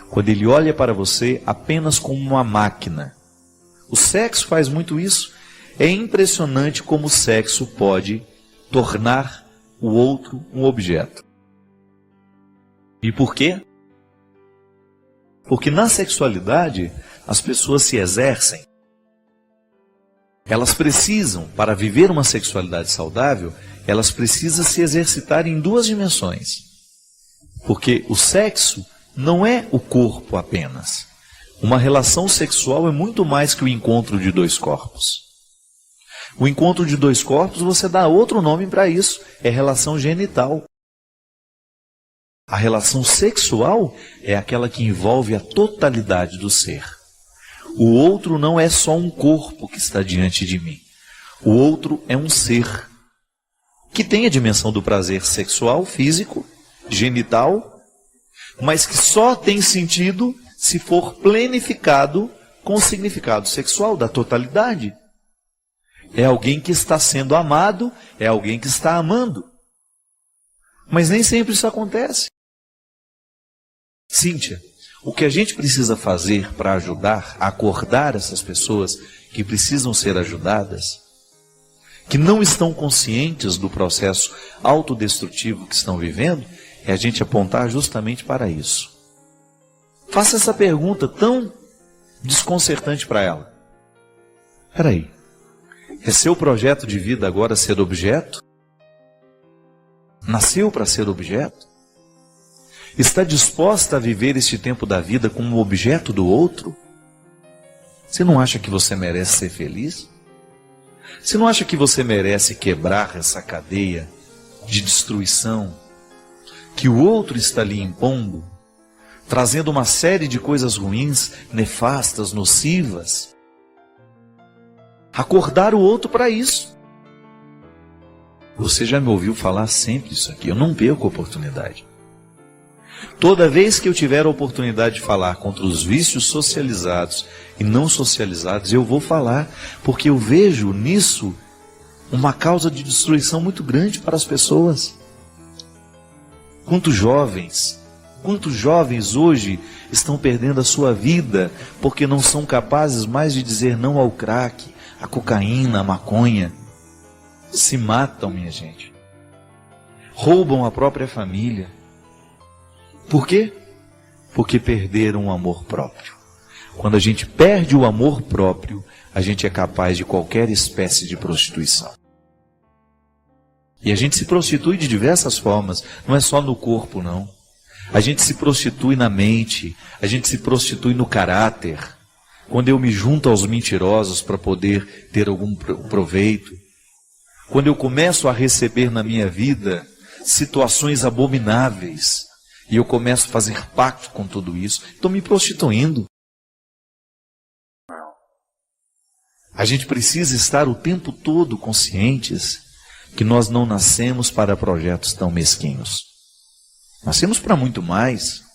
Quando ele olha para você apenas como uma máquina. O sexo faz muito isso. É impressionante como o sexo pode tornar o outro um objeto. E por quê? Porque na sexualidade as pessoas se exercem. Elas precisam, para viver uma sexualidade saudável, elas precisam se exercitar em duas dimensões. Porque o sexo não é o corpo apenas. Uma relação sexual é muito mais que o encontro de dois corpos. O encontro de dois corpos, você dá outro nome para isso, é relação genital. A relação sexual é aquela que envolve a totalidade do ser. O outro não é só um corpo que está diante de mim. O outro é um ser que tem a dimensão do prazer sexual, físico, genital, mas que só tem sentido se for planificado com o significado sexual da totalidade. É alguém que está sendo amado, é alguém que está amando. Mas nem sempre isso acontece. Cíntia, o que a gente precisa fazer para ajudar a acordar essas pessoas que precisam ser ajudadas, que não estão conscientes do processo autodestrutivo que estão vivendo, é a gente apontar justamente para isso. Faça essa pergunta tão desconcertante para ela. Espera aí, é seu projeto de vida agora ser objeto? Nasceu para ser objeto? Está disposta a viver este tempo da vida como objeto do outro? Você não acha que você merece ser feliz? Você não acha que você merece quebrar essa cadeia de destruição que o outro está lhe impondo, trazendo uma série de coisas ruins, nefastas, nocivas? Acordar o outro para isso. Você já me ouviu falar sempre isso aqui, eu não perco a oportunidade. Toda vez que eu tiver a oportunidade de falar contra os vícios socializados e não socializados, eu vou falar, porque eu vejo nisso uma causa de destruição muito grande para as pessoas. Quantos jovens hoje estão perdendo a sua vida porque não são capazes mais de dizer não ao crack, à cocaína, à maconha. Se matam, minha gente. Roubam a própria família. Por quê? Porque perderam o amor próprio. Quando a gente perde o amor próprio, a gente é capaz de qualquer espécie de prostituição. E a gente se prostitui de diversas formas, não é só no corpo, não. A gente se prostitui na mente, a gente se prostitui no caráter. Quando eu me junto aos mentirosos para poder ter algum proveito. Quando eu começo a receber na minha vida situações abomináveis, e eu começo a fazer pacto com tudo isso, estou me prostituindo. A gente precisa estar o tempo todo conscientes que nós não nascemos para projetos tão mesquinhos. Nascemos para muito mais.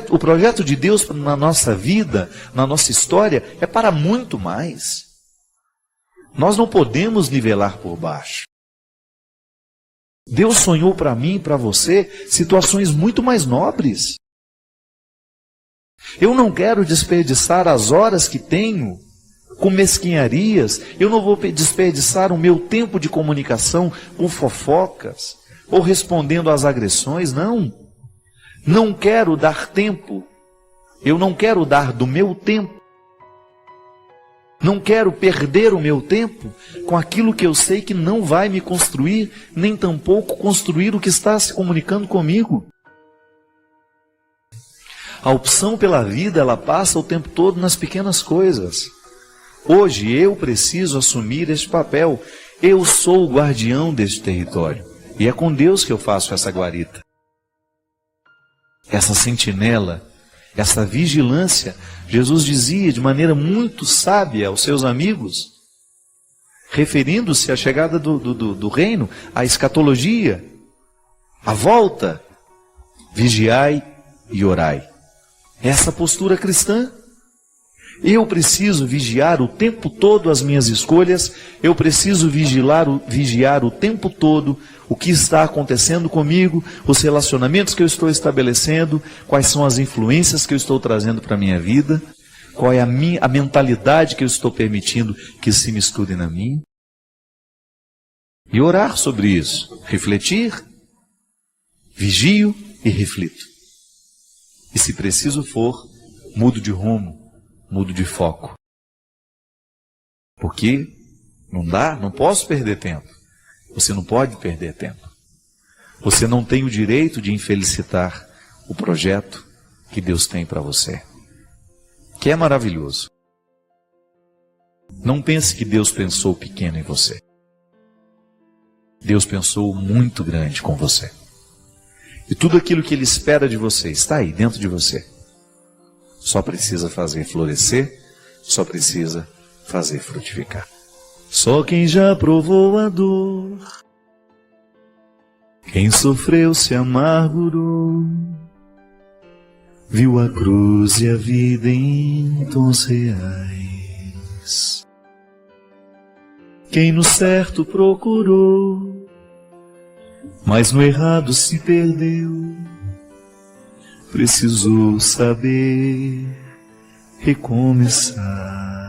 O projeto de Deus na nossa vida, na nossa história, é para muito mais. Nós não podemos nivelar por baixo. Deus sonhou para mim e para você situações muito mais nobres. Eu não quero desperdiçar as horas que tenho com mesquinharias. Eu não vou desperdiçar o meu tempo de comunicação com fofocas ou respondendo às agressões, não. Não quero dar tempo. Eu não quero dar do meu tempo Não quero perder o meu tempo com aquilo que eu sei que não vai me construir, nem tampouco construir o que está se comunicando comigo. A opção pela vida, ela passa o tempo todo nas pequenas coisas. Hoje eu preciso assumir este papel. Eu sou o guardião deste território. E é com Deus que eu faço essa guarita. Essa sentinela, essa vigilância. Jesus dizia de maneira muito sábia aos seus amigos, referindo-se à chegada do reino, à escatologia, à volta. Vigiai e orai. Essa postura cristã. Eu preciso vigiar o tempo todo as minhas escolhas, eu preciso vigiar o tempo todo o que está acontecendo comigo, os relacionamentos que eu estou estabelecendo, quais são as influências que eu estou trazendo para a minha vida, qual é a mentalidade que eu estou permitindo que se misture na minha. E orar sobre isso, refletir, vigio e reflito. E se preciso for, mudo de rumo, mudo de foco. Porque não posso perder tempo. Você não pode perder tempo. Você não tem o direito de infelicitar o projeto que Deus tem para você, que é maravilhoso. Não pense que Deus pensou pequeno em você. Deus pensou muito grande com você. E tudo aquilo que Ele espera de você está aí dentro de você. Só precisa fazer florescer, só precisa fazer frutificar. Só quem já provou a dor, quem sofreu se amargurou, viu a cruz e a vida em tons reais. Quem no certo procurou, mas no errado se perdeu, precisou saber recomeçar.